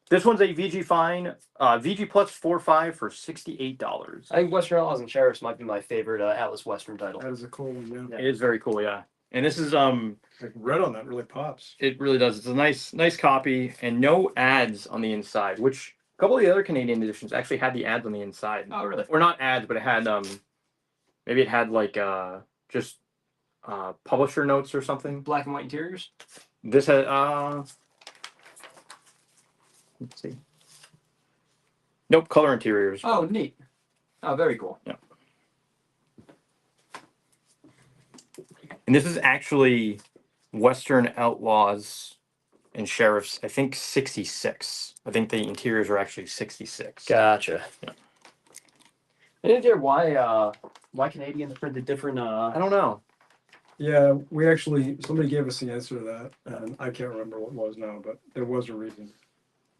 This one's a VG Fine, VG Plus 4.5 for $68. I think Western Outlaws and Sheriffs might be my favorite Atlas Western title. That is a cool one, yeah. It is very cool, yeah. And this is Like red on that really pops. it really does. It's a nice copy, and no ads on the inside, which a couple of the other Canadian editions actually had the ads on the inside. Oh, really? Or not ads, but it had maybe it had like just publisher notes or something. Black and white interiors? This had let's see. Nope, color interiors. Oh, neat. Oh, very cool. And this is actually Western Outlaws and Sheriffs, I think 66. I think the interiors are actually 66. Gotcha. Yeah. Any idea why Canadians printed different I don't know. Yeah, we actually, somebody gave us the answer to that, and I can't remember what it was now, but there was a reason.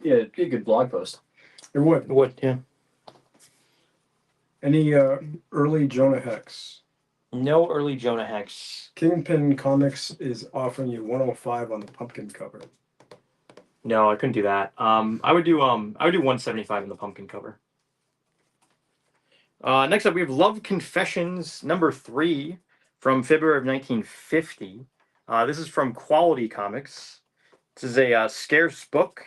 Yeah, it'd be a good blog post. It would. What? Yeah. Any early Jonah Hex? No early Jonah Hex. Kingpin Comics is offering you 105 on the pumpkin cover. No, I couldn't do that. I would do 175 in the pumpkin cover. Next up, we have Love Confessions number 3 from February of 1950. This is from Quality Comics. This is a scarce book.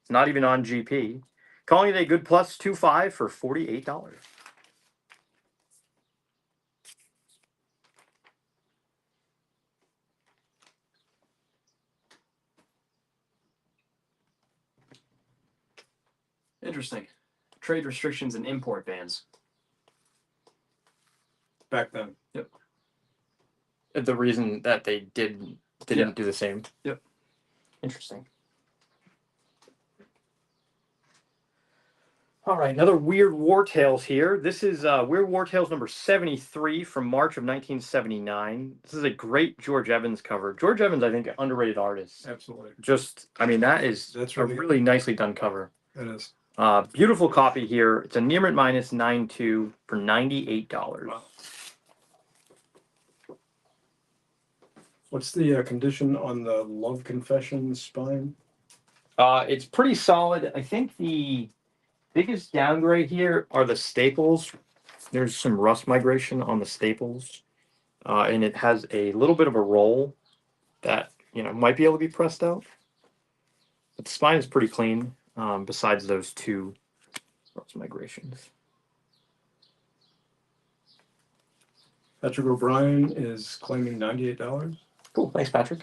It's not even on GP. Calling it a good plus 2.5 for $48. Interesting. Trade restrictions and import bans. Back then. The reason that they didn't do the same. Yep. Interesting. All right, another Weird War Tales here. This is Weird War Tales number 73 from March of 1979. This is a great George Evans cover. George Evans, I think, an underrated artist. Absolutely. That's really a really nicely done cover. It is. Beautiful copy here. It's a Nearment minus 9.2 for $98. Wow. What's the condition on the Love Confession spine? It's pretty solid. I think the biggest downgrade here are the staples. There's some rust migration on the staples, and it has a little bit of a roll that might be able to be pressed out. But the spine is pretty clean, besides those two rust migrations. Patrick O'Brien is claiming $98. Cool. Thanks, Patrick.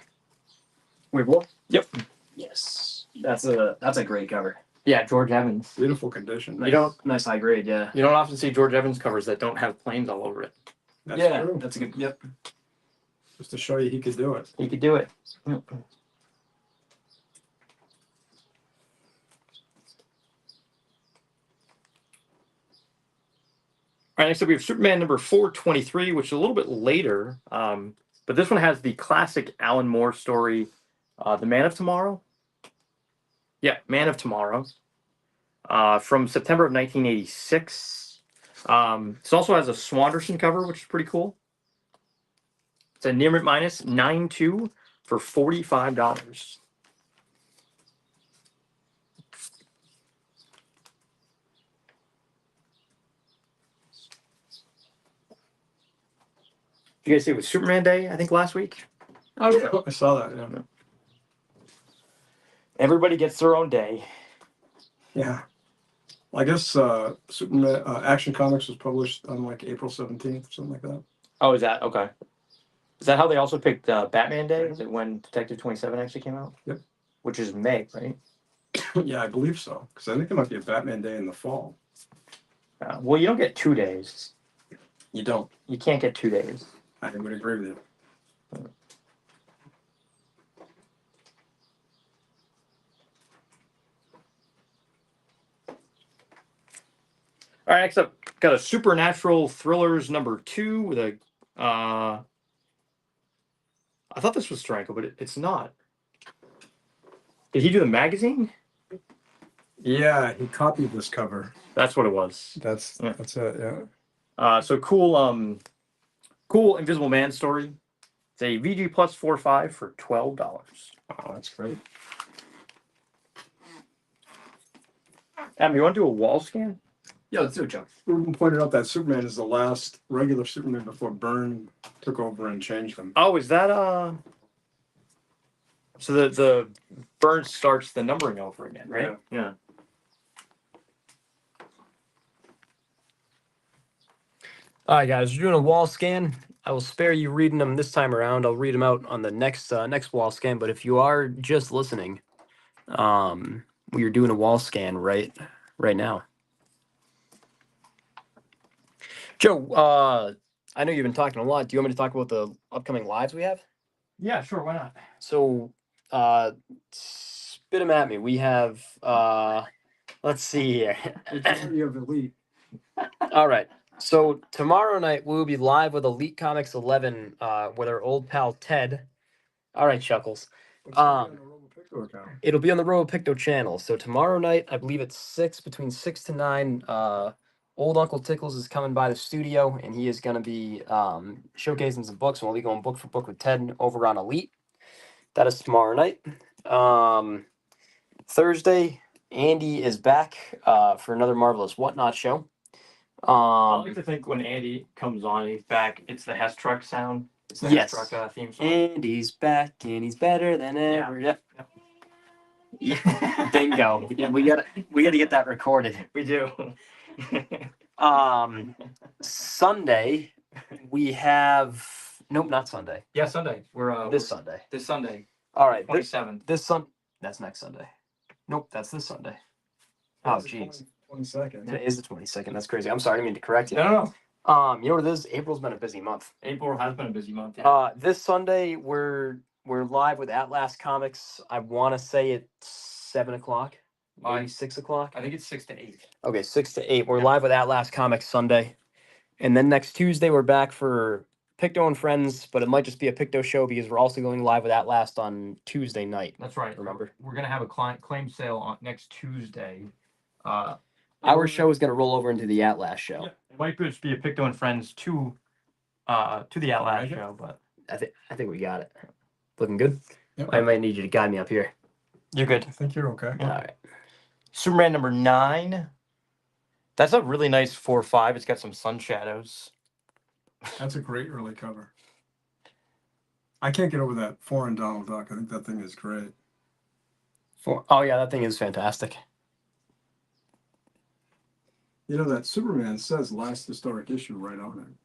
Wait, what? Yep. Yes, that's a great cover. Yeah, George Evans. Beautiful condition. You don't Nice high grade, yeah. you don't often see George Evans covers that don't have planes all over it. That's yeah, true. that's a good. Yep. Just to show you he could do it. He could do it. Yep. All right, next up we have Superman number 423, which is a little bit later. But this one has the classic Alan Moore story, The Man of Tomorrow. Yeah, Man of Tomorrow. From September of 1986. This also has a Swanderson cover, which is pretty cool. It's a near mint minus 9.2 for $45. You guys see it was Superman Day, I think, last week? Oh, yeah. I saw that. Yeah. Everybody gets their own day. Yeah. Well, I guess Superman Action Comics was published on like April 17th, something like that. Oh, is that okay? Is that how they also picked Batman Day? Is it when Detective 27 actually came out? Yep. Which is May, right? Yeah, I believe so. Because I think there might be a Batman Day in the fall. Well, you don't get 2 days. You don't. You can't get 2 days. I would agree with you. All right, next up, got a Supernatural Thrillers number 2 with a. I thought this was Stranko, but it's not. Did he do the magazine? Yeah, he copied this cover. That's what it was. That's Yeah. that's it. Yeah. So cool. Cool Invisible Man story. It's a VG plus 4.5 for $12. Wow, that's great. Adam, you want to do a wall scan? Yeah, let's do it, Joe. Ruben pointed out that Superman is the last regular Superman before Byrne took over and changed him. Oh, is that So the Burn starts the numbering over again, right? Yeah. All right, guys, we're doing a wall scan. I will spare you reading them this time around. I'll read them out on the next wall scan. But if you are just listening, we are doing a wall scan right now. Joe, I know you've been talking a lot. Do you want me to talk about the upcoming lives we have? Yeah, sure. Why not? So, spit them at me. We have, let's see here. Majority of Elite. All right. So tomorrow night we'll be live with Elite Comics 11 with our old pal Ted. All right, Chuckles. What's on the Robo Picto account? It'll be on the Robo Picto channel. So tomorrow night, I believe it's 6, between 6 to 9, old Uncle Tickles is coming by the studio, and he is going to be showcasing some books, and we'll be going book for book with Ted over on Elite. That is tomorrow night. Thursday, Andy is back for another Marvelous Whatnot show. I like to think when Andy comes on, he's back. It's the Hess Truck sound. It's the Yes. Hess Truck theme song. Andy's back, and he's better than ever. Yep. Bingo. Yeah, we gotta get that recorded. We do. Sunday we have not Sunday. Yeah, Sunday. We're This Sunday. this Sunday, All right. 27th. That's next Sunday. Nope, that's this Sunday. Oh jeez. 22nd. Today is the 22nd. That's crazy. I'm sorry, I didn't mean to correct you. No. You know what it is? April's been a busy month. April has been a busy month. Yeah. This Sunday we're live with Atlas Comics. I want to say it's 7 o'clock, maybe 6 o'clock. I think it's 6 to 8. Okay, 6 to 8. We're live with Atlas Comics Sunday, and then next Tuesday we're back for Picto and Friends, but it might just be a Picto show because we're also going live with Atlas on Tuesday night. That's right. Remember, We're gonna have a claim sale on next Tuesday. our show is going to roll over into the Atlas show. Yeah, it might just be a Picto and Friends to the Atlas show, but I think we got it. Looking good. Yep. I might need you to guide me up here. you're good. I think you're okay. All right. Superman number 9. That's a really nice 4/5. It's got some sun shadows. That's a great early cover. I can't get over that foreign Donald Duck. I think that thing is great. Oh yeah, that thing is fantastic. You know that Superman says last historic issue right on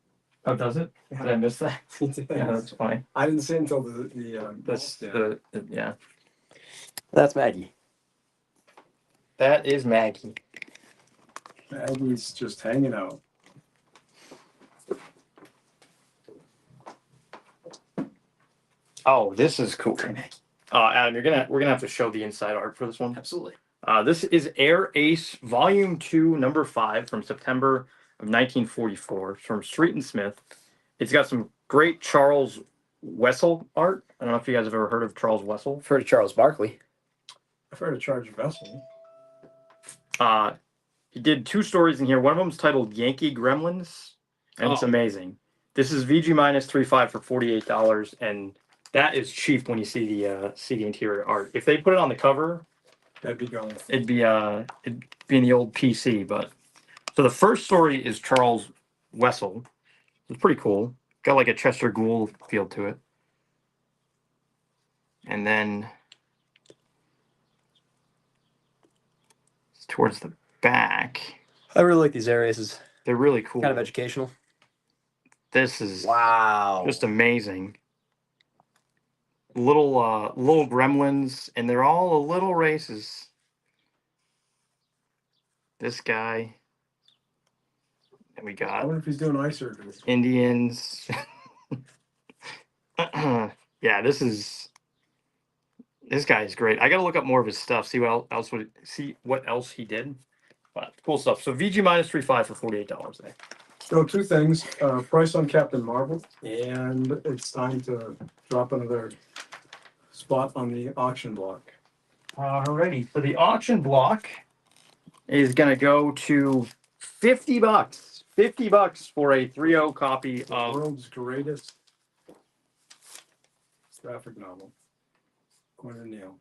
it. Oh, does it? Did I miss that? Yeah, that's fine. I didn't see it until the That's yeah. yeah. That's Maggie. That is Maggie. Maggie's just hanging out. Oh, this is cool. Adam, we're gonna have to show the inside art for this one. Absolutely. This is Air Ace Volume 2, Number 5 from September of 1944 from Street and Smith. It's got some great Charles Wessel art. I don't know if you guys have ever heard of Charles Wessel. I've heard of Charles Barkley. I've heard of Charge Vessel. He did 2 stories in here. One of them is titled Yankee Gremlins, and it's Oh. amazing. This is VG minus 35 for $48, and that is cheap when you see the interior art. If they put it on the cover, That'd be going. it'd be in the old PC. But so the first story is Charles Wessel. It's pretty cool. Got like a Chester Gould feel to it. And then towards the back, I really like these areas. they're really cool. Kind of educational. This is Wow. just amazing. Little gremlins, and they're all a little races. This guy. And we I got wonder if he's doing eye surgery. Indians. Yeah, this guy is great. I gotta look up more of his stuff, see what else he did. But cool stuff. So VG minus 35 for $48 there. So 2 things, price on Captain Marvel, and it's time to drop another spot on the auction block. Alrighty. So the auction block is gonna go to $50. $50 for a 3.0 copy The of world's greatest graphic novel. Corner Neal.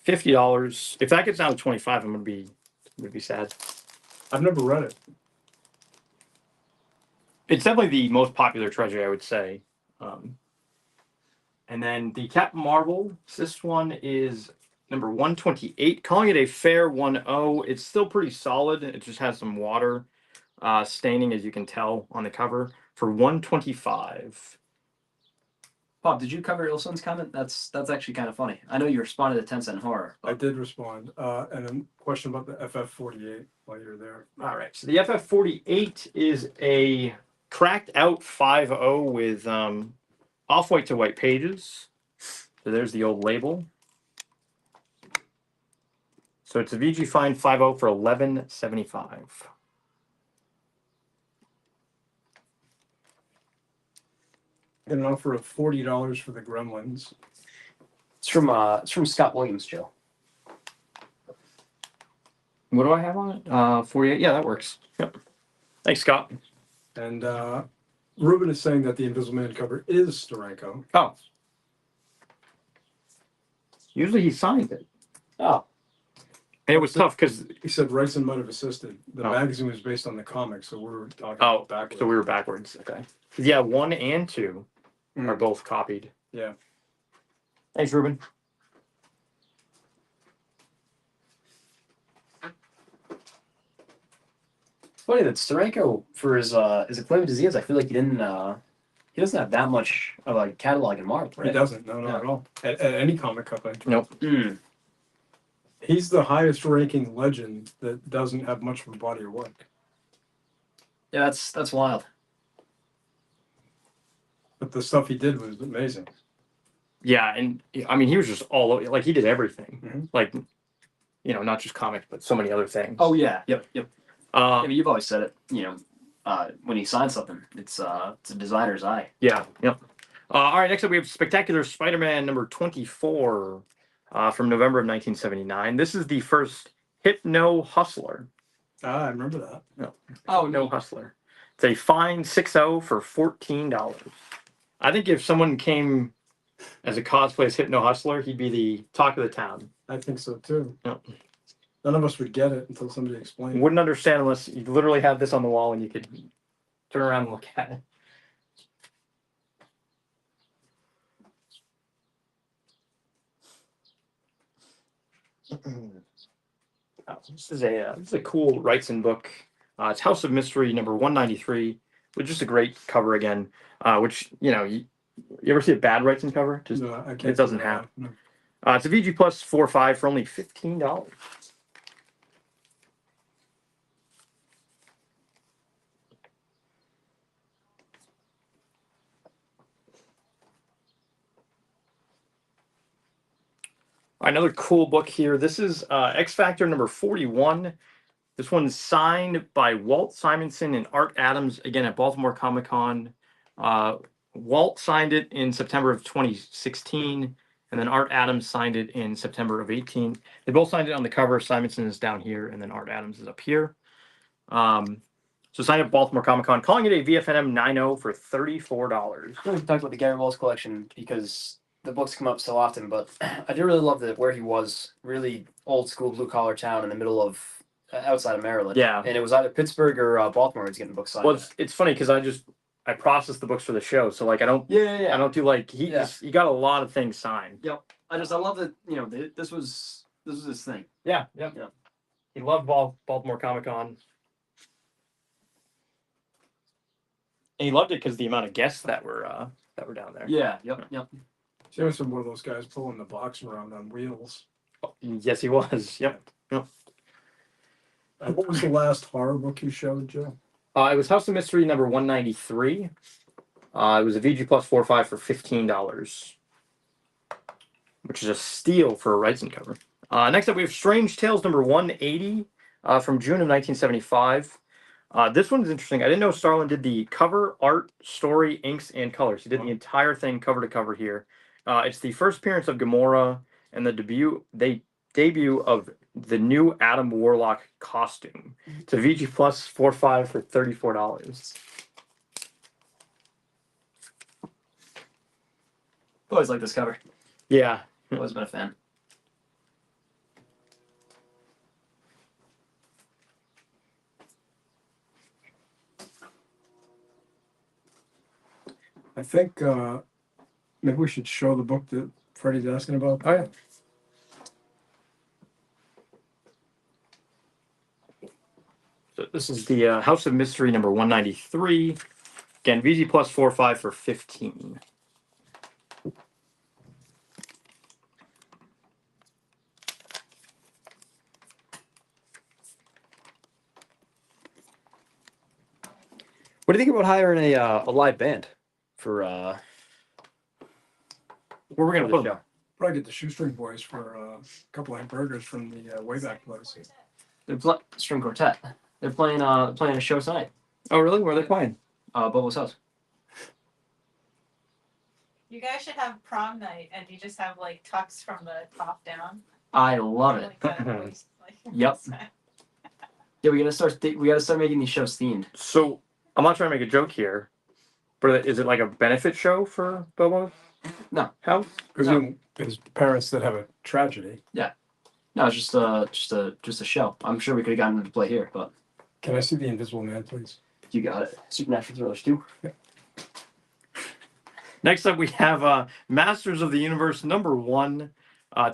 $50. If that gets down to 25, I'm gonna be sad. I've never read it. It's definitely the most popular treasure, I would say. And then the Captain Marvel, this one is number 128. Calling it a fair 1.0. It's still pretty solid. It just has some water staining, as you can tell on the cover, for 125. Bob, did you cover Ilson's comment? That's actually kind of funny. I know you responded to 10 Cent Horror. I did respond. And a question about the FF48 while you're there. All right. So the FF48 is a cracked out 5.0 with off-white to white pages. So there's the old label. So it's a VG Fine 5.0 for $11.75. Get an offer of $40 for the Gremlins. It's from Scott Williams, Joe. What do I have on it? 48. Yeah, that works. Yep. Thanks, Scott. And Ruben is saying that the Invisible Man cover is Steranko. Oh. Usually he signed it. Oh. And it was tough because He said Ryson might have assisted. The Oh. magazine was based on the comics, so we were talking backwards. so we were backwards. Okay. Yeah, 1 and 2 Mm. are both copied. Yeah. Thanks, Ruben. It's funny that Steranko, for his acclaimed disease, I feel like he doesn't have that much of a catalog in Marvel, right? He doesn't. No, not Yeah. at all. At any comic cup entry. Nope. Mm. He's the highest ranking legend that doesn't have much of a body of work. Yeah, that's wild. But the stuff he did was amazing. Yeah, and I mean, he was just all over. Like, he did everything. Mhm. Like, not just comics, but so many other things. Oh yeah, yep. Yeah, Uh, but you've always said it. When he signs something, it's a designer's eye. yeah. Yep. All right. Next up, we have Spectacular Spider-Man number 24 from November of 1979. This is the first Hypno Hustler. I remember that. Oh No Hustler. It's a fine 6.0 for $14. I think if someone came as a cosplay as Hypno Hustler, he'd be the talk of the town. I think so too. Yep. None of us would get it until somebody explained. Wouldn't understand unless you literally have this on the wall and you could turn around and look at it. Oh, this is a cool Wrightson book. It's House of Mystery number 193, which is just a great cover again. Which you ever see a bad Wrightson cover? Just No, I can't it doesn't figure it have. out. No. It's a VG Plus 4.5 for only $15. Another cool book here. This is X Factor number 41. This one's signed by Walt Simonson and Art Adams, again at Baltimore Comic Con. Walt signed it in September of 2016, and then Art Adams signed it in September of 18. They both signed it on the cover. Simonson is down here, and then Art Adams is up here. So signed at Baltimore Comic Con, calling it a VFNM 9.0 for $34. We talked about the Gary Walls collection because the books come up so often, but I do really love where he was, really old school blue collar town in the middle of outside of Maryland. Yeah. And it was either Pittsburgh or Baltimore was getting books signed. Well, it's funny because I process the books for the show, so like I don't yeah. I don't do like he got a lot of things signed. Yep. I love that this was his thing. Yeah. He loved Baltimore Comic Con. And he loved it because the amount of guests that were down there. Yeah. Yep. He was one of those guys pulling the box around on wheels. Yes, he was. Yep. What was the last horror book you showed, Joe? It was House of Mystery number 193. It was a VG Plus 4.5 for $15, which is a steal for a Wrightson cover. Next up, we have Strange Tales number 180 from June of 1975. This one is interesting. I didn't know Starlin did the cover, art, story, inks, and colors. He did the entire thing cover to cover here. It's the first appearance of Gamora and the debut of the new Adam Warlock costume. It's a VG Plus 4.5 for $34. Always liked this cover. Yeah. Always been a fan. I think maybe we should show the book that Freddie's asking about. Oh yeah. So this is the House of Mystery number 193. Again, VG Plus 4.5 for $15. What do you think about hiring a live band for Where we're gonna put them? Probably get the Shoestring Boys for a couple of burgers from the Wayback Place. They're string quartet? They're playing a show tonight. Oh really? Where are they playing? Bobo's house. You guys should have prom night and you just have like tucks from the top down. I love it. Like that voice, like, Yep. Yeah, we gotta start making these shows themed. So I'm not trying to make a joke here, but is it like a benefit show for Bobo's? No. House? Because his parents that have a tragedy. No, it's just a show. I'm sure we could have gotten them to play here, but Can I see the Invisible Man, please? you got it. Supernatural Thrillers 2. Next up, we have Masters of the Universe number 1,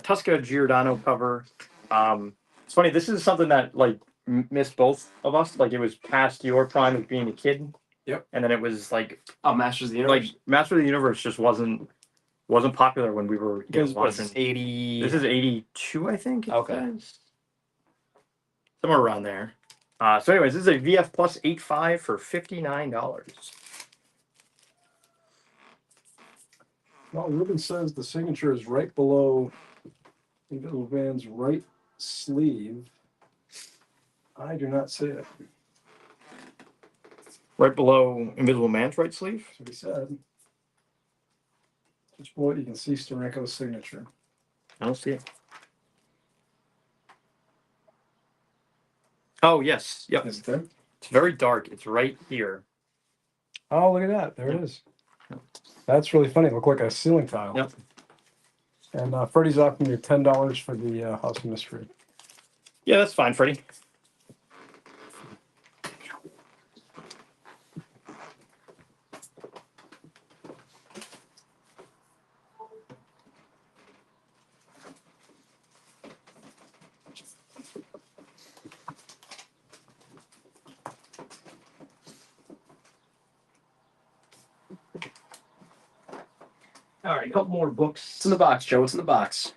Tusca Giordano cover. It's funny. This is something that like missed both of us. Like it was past your prime of being a kid. Yep. And then it was like Masters of the Universe. like Master of the Universe just wasn't popular when we were Because what is watching. this, 80? This is 82, I think. it Okay. says. Somewhere around there. So anyways, this is a VF Plus 8.5 for $59. Well, Ruben says the signature is right below Invisible Man's right sleeve. I do not see it. Right below Invisible Man's right sleeve. That's what he said. Just below it, you can see Steranko's signature. I don't see it. Oh yes, yep. Is it there? It's very dark. It's right here. Oh, look at that. There it is. That's really funny. It looked like a ceiling tile. Yep. And Freddie's offering you $10 for the House of Mystery. Yeah, that's fine, Freddie. All right, a couple more books. What's in the box, Joe? What's in the box?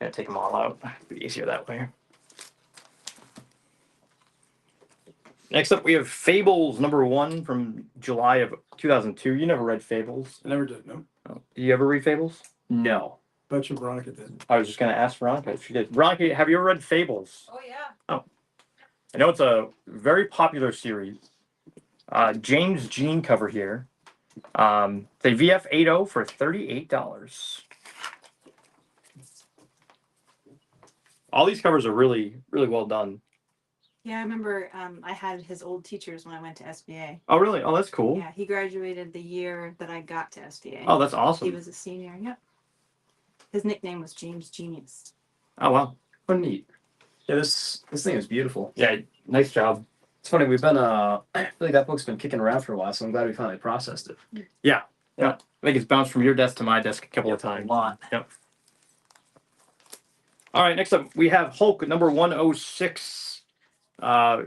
Gonna take them all out. Be easier that way. Next up, we have Fables #1 from July of 2002. You never read Fables? I never did. No. Oh. Did you ever read Fables? No. Bet you Veronica did. I was just going to ask Veronica if she did. Veronica, have you ever read Fables? Oh yeah. I know it's a very popular series. James Jean cover here. It's a VF 80 for $38. All these covers are really, really well done. Yeah, I remember I had his old teachers when I went to SBA. Oh, really? Oh, that's cool. Yeah, he graduated the year that I got to SBA. Oh, that's He awesome. was a senior. Yep. His nickname was James Genius. Oh, wow. What neat. Yeah, this thing is beautiful. Yeah, nice job. It's funny, we've been I feel like that book's been kicking around for a while, so I'm glad we finally processed it. Yeah. Yeah. I think it's bounced from your desk to my desk a couple of A times. lot. Yep. All right, next up, we have Hulk #106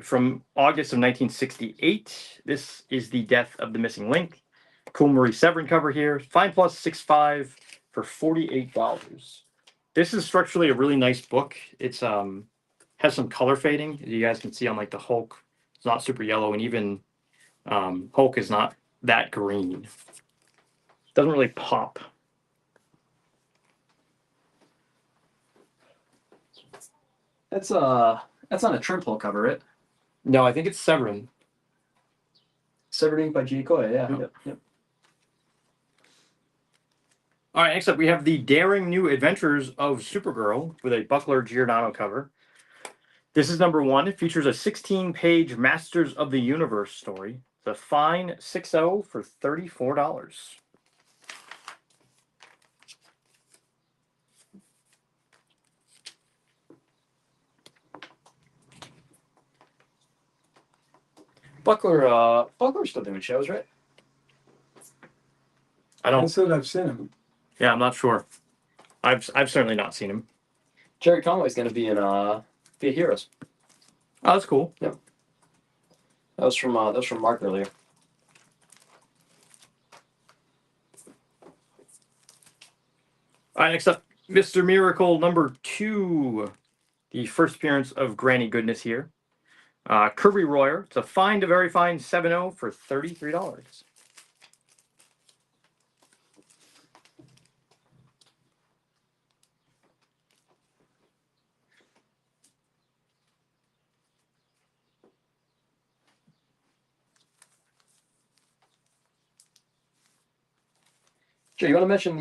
from August of 1968. This is The Death of the Missing Link. Cool Marie Severin cover here. Fine Plus 6.5 for $48. This is structurally a really nice book. It's has some color fading, as you guys can see on like the Hulk. It's not super yellow, and even Hulk is not that green. Doesn't really pop. That's not a Trimple cover, right? No, I think it's Severin. Severed by G. Coy, yeah. Yep. All right, next up we have The Daring New Adventures of Supergirl with a Buckler Giordano cover. This is #1. It features a 16-page Masters of the Universe story. It's a fine 6.0 for $34. Buckler's still doing shows, right? I I don't. said I've seen him. Yeah, I'm not sure. I've certainly not seen him. Jerry Conway's going to be in Be Heroes. Oh, that's cool. That was from Mark earlier. All right, next up, Mr. Miracle #2. The first appearance of Granny Goodness here. Kirby Royer. It's a fine to very fine 7.0 for $33. Jay, you want to mention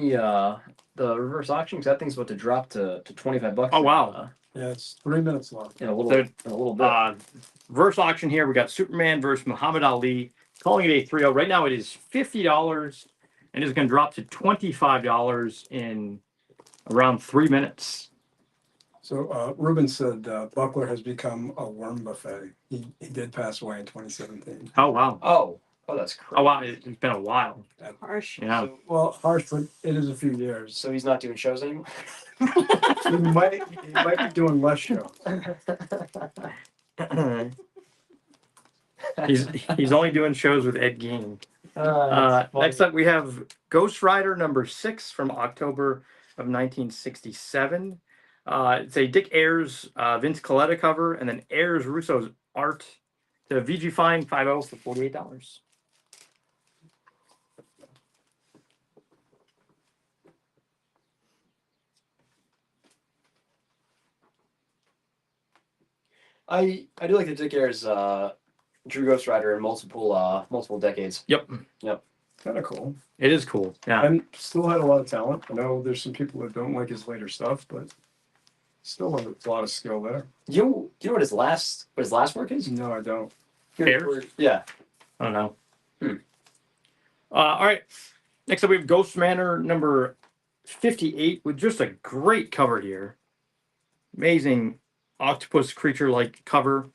the reverse auction? Because that thing's about to drop to $25. Oh, wow. Yeah, it's 3 minutes long. In a little So, bit. Verse auction here. We got Superman versus Muhammad Ali. Calling it a 3.0. Right now it is $50 and it's going to drop to $25 in around 3 minutes. So Ruben said Buckler has become a worm buffet. He did pass away in 2017. Oh, wow. Oh, that's crazy. Oh, wow. It's been a while. Harsh. Yeah. So, Well, harsh, but it is a few years. so he's not doing shows anymore. He might be doing less shows. He's only doing shows with Ed Gein. Next up, we have Ghost Rider #6 from October of 1967. It's a Dick Ayers, Vince Coletta cover, and then Ayers Russo's art. The VG Fine 5.0 for $48. I do like the Dick Ayers Drew Ghost Rider in multiple decades. Yep, Kind of cool. it is cool. Yeah. And still had a lot of talent. I know there's some people that don't like his later stuff, but still a lot of skill there. You know what his last work is? No, I don't. Ayers? Yeah. I don't know. Hmm. All right. Next up, we have Ghost Manor #58 with just a great cover here. Amazing octopus creature-like cover.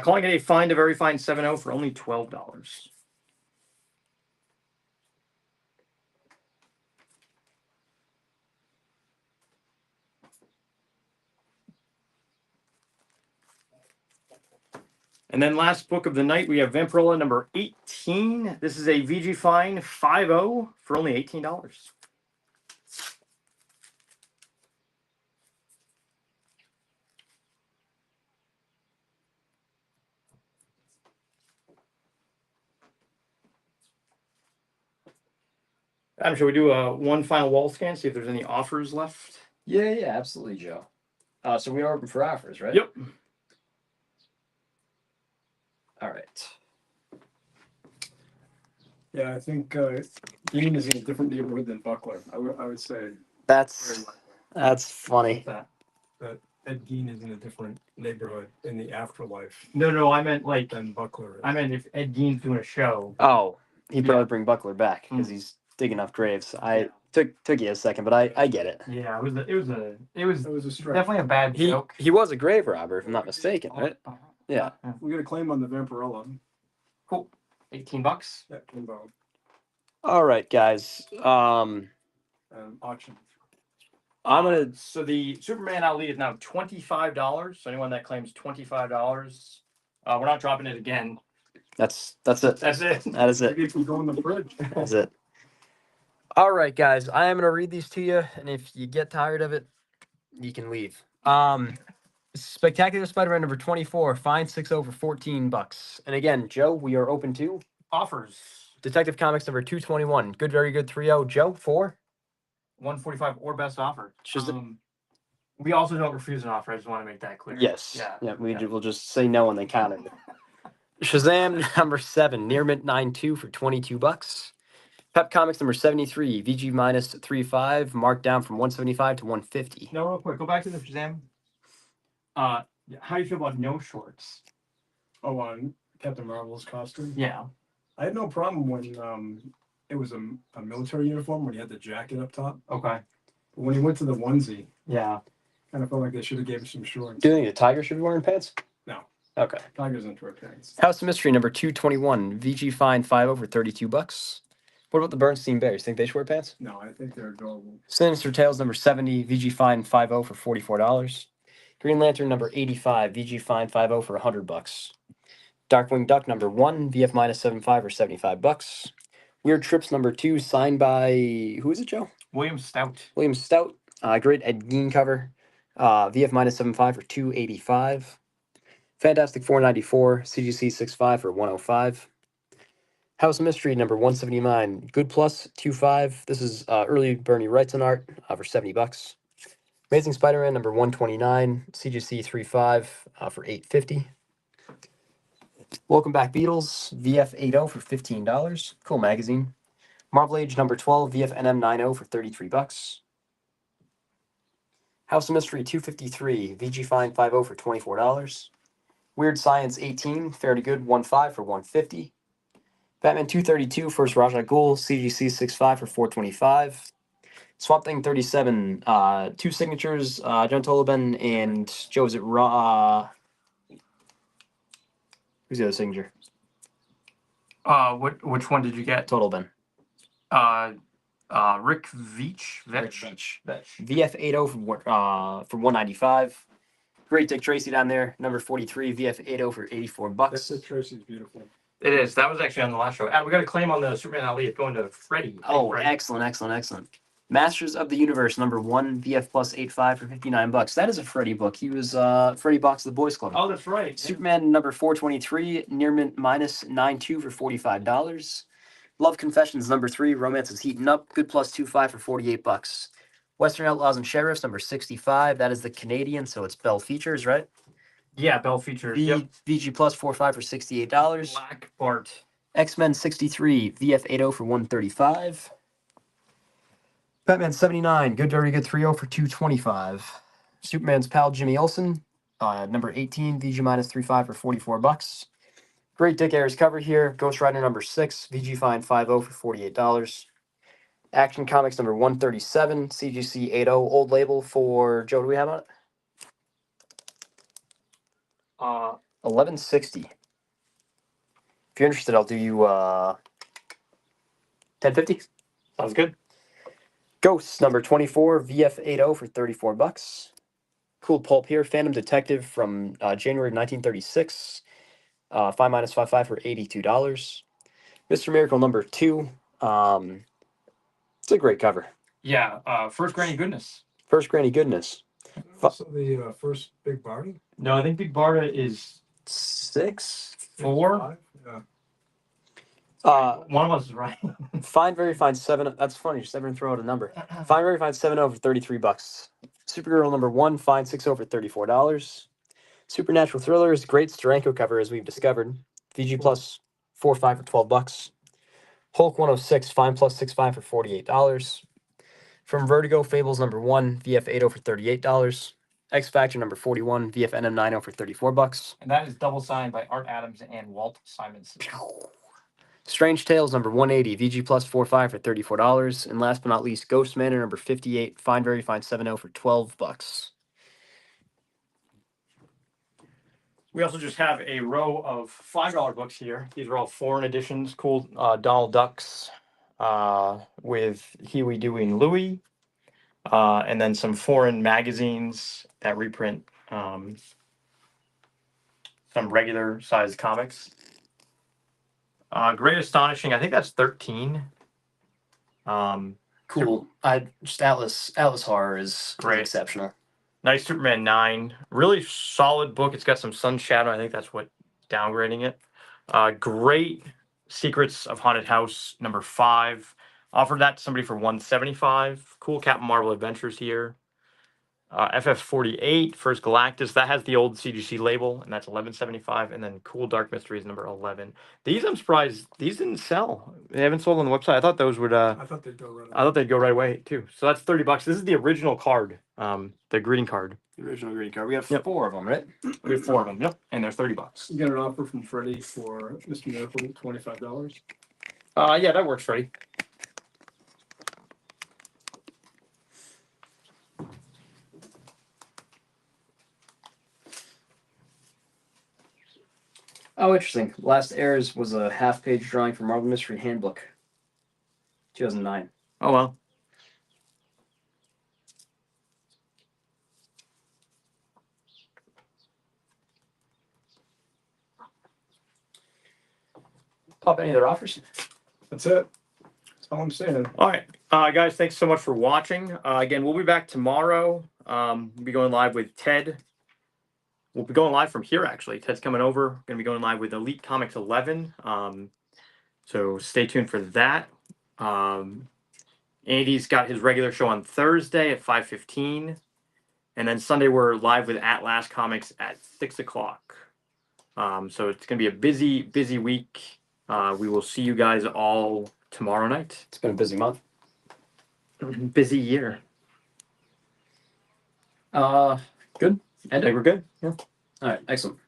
Calling it a fine to very fine 7.0 for only $12. And then last book of the night, we have Vampirella number 18. This is a VG Fine 5.0 for only $18. Adam, shall we do one final wall scan, see if there's any offers left? Yeah, absolutely, Joe. So we are open for offers, right? Yep. All right. Yeah, I think Dean is in a different neighborhood than Buckler. I would say very That's likely funny. That. that Ed Gein is in a different neighborhood in the afterlife No, I meant like, than Buckler is. I meant if Ed Gein's doing a show. Oh, he'd probably Yeah. bring Buckler back because Mm. he's digging up graves. Yeah. Took you a second, but I get it. Yeah, it was That was a stretch. definitely a bad joke. He was a grave robber, if I'm not mistaken, right? Yeah. We got a claim on the Vampirella. Cool. $18. That Kimbo All right, guys. auction. I'm gonna. So the Superman Ali is now $25. So anyone that claims $25, we're not dropping it again. That's it. That's it. That is it. Maybe if we go in the fridge. That's it. All right, guys. I am gonna read these to you, and if you get tired of it, you can leave. Spectacular Spider-Man number 24, fine 6.0 for $14. And again, Joe, we are open to Offers. Detective Comics number 221, good, very good 3.0. Joe, 4. 145 or best offer. Shazam. We also don't refuse an offer. I just want to make that clear. Yes. Yeah. We'll just say no and then count it. Shazam number 7, Near Mint 9.2 for $22. Pep Comics number 73, VG minus 3.5, marked down from 175 to 150. No, real quick. Go back to the Shazam. How do you feel about no shorts? Oh, on Captain Marvel's costume. Yeah. I had no problem when it was a military uniform when he had the jacket up top. Okay. But when he went to the onesie, Yeah. kind of felt like they should have gave him some shorts. Do you think the Tiger should be wearing pants? No. Okay. Tigers into our pants. House of Mystery number 221, VG fine 5.0 for $32. What about the Bernstein Bears? Think they should wear pants? No, I think they're adorable. Sinister Tales number 70, VG fine 5.0 for $44. Green Lantern number 85, VG fine 5.0 for $100. Darkwing Duck number 1, VF minus 75 for $75. Weird Trips number 2, signed by, who is it, Joe? William Stout. William Stout. Great Ed Gein cover. VF minus 75 for $285. Fantastic 494, CGC 65 for $105. House of Mystery number 179, Good Plus 25. This is early Bernie Wrightson art for $70. Amazing Spider-Man number 129, CGC 35 for $850. Welcome Back Beatles, VF 80 for $15. Cool magazine. Marvel Age number 12, VF NM 90 for $33. House of Mystery 253, VG Fine 50 for $24. Weird Science 18, Fair to Good 15 for $150. Batman 232, First Raja Ghul, CGC 65 for $425. Swamp Thing 37, 2 signatures, John Tolben and Joe, is it who's the other signature? Which one did you get? Tolben. Rick Veitch. VF 80 for $195. Great Dick Tracy down there, number 43, VF 80 for $84. That's it. Tracy's beautiful. It is. That was actually on the last show. We got a claim on the Superman Ali. It's going to Freddie. Oh, Freddie. excellent. Masters of the Universe number 1, VF plus 85 for $59. That is a Freddie book. He was Freddie Box of the Boys Club. Oh, that's right. Superman number 423, Near Mint minus 92 for $45. Love Confessions number 3, Romance is Heating Up, Good plus 25 for $48. Western Outlaws and Sheriffs number 65. That is the Canadian, so it's Bell Features, right? Yeah, Bell Features. Yep. VG plus 45 for $68. Black Bart. X-Men 63, VF 80 for $135. Batman 79, good, very good 3.0 for $225. Superman's pal Jimmy Olsen, number 18, VG minus 35 for $44. Great Dick Ayers cover here. Ghost Rider number 6, VG fine 5.0 for $48. Action Comics number 137, CGC 80, old label for Joe. Do we have on it? $11.60. If you're interested, I'll do you $10.50. Sounds good. Ghosts number 24, VF 80 for $34. Cool pulp here. Phantom Detective from January 1936. 5 minus 5 for $82. Mr. Miracle number 2. It's a great cover. Yeah, first Granny Goodness. First Granny Goodness. Also, the first Big Barney. No, I think Big Barda is 6. 4. 5? Yeah. One of us is right. Fine, very fine 7. That's funny. Just everyone throw out a number. Fine, very fine 7 over $33. Supergirl number 1. Fine 6 over $34. Supernatural Thrillers. Great Steranko cover as we've discovered. VG plus 4.5 for $12. Hulk 106. Fine plus 6.5 for $48. From Vertigo, Fables number 1. VF 8 over $38. X Factor number 41. VF NM9 for $34. And that is double signed by Art Adams and Walt Simonson. Strange Tales number 180, VG plus 4.5 for $34. And last but not least, Ghost Manor number 58, fine, very fine 7.0 for $12. We also just have a row of $5 books here. These are all foreign editions, cool Donald Ducks with Huey, Dewey, and Louie. And then some foreign magazines that reprint some regular sized comics. Great Astonishing, I think that's 13. Cool. Just Atlas Horror is Great. exceptional. Nice Superman 9. Really solid book. It's got some sun shadow. I think that's what downgrading it. Great Secrets of Haunted House number 5. Offered that to somebody for $175. Cool Captain Marvel Adventures here. FF48, First Galactus. That has the old CGC label, and that's $11.75. And then Cool Dark Mysteries number 11. These, I'm surprised, these didn't sell. They haven't sold on the website. I thought those would. I thought they'd go right. I thought they'd go right away too. So that's $30. This is the original card, the greeting card. The original greeting card. We have Yep. 4 of them, right? We have 4 of them. Yep, and they're $30. You get an offer from Freddie for Mr. Miracle, $25. Yeah, that works, Freddie. Oh, interesting. Last Heirs was a half-page drawing from Marvel Mystery Handbook, 2009. Oh well. Pop any other offers? That's it. That's all I'm saying. All right, guys. Thanks so much for watching. Again, we'll be back tomorrow. We'll be going live with Ted. We'll be going live from here, actually. Ted's coming over. We're going to be going live with Elite Comics 11. So stay tuned for that. Andy's got his regular show on Thursday at 5:15. And then Sunday, we're live with At Last Comics at 6 o'clock. So it's going to be a busy, busy week. We will see you guys all tomorrow night. It's been a busy month. Busy year. Good. I think we're good. Yeah. All right, excellent.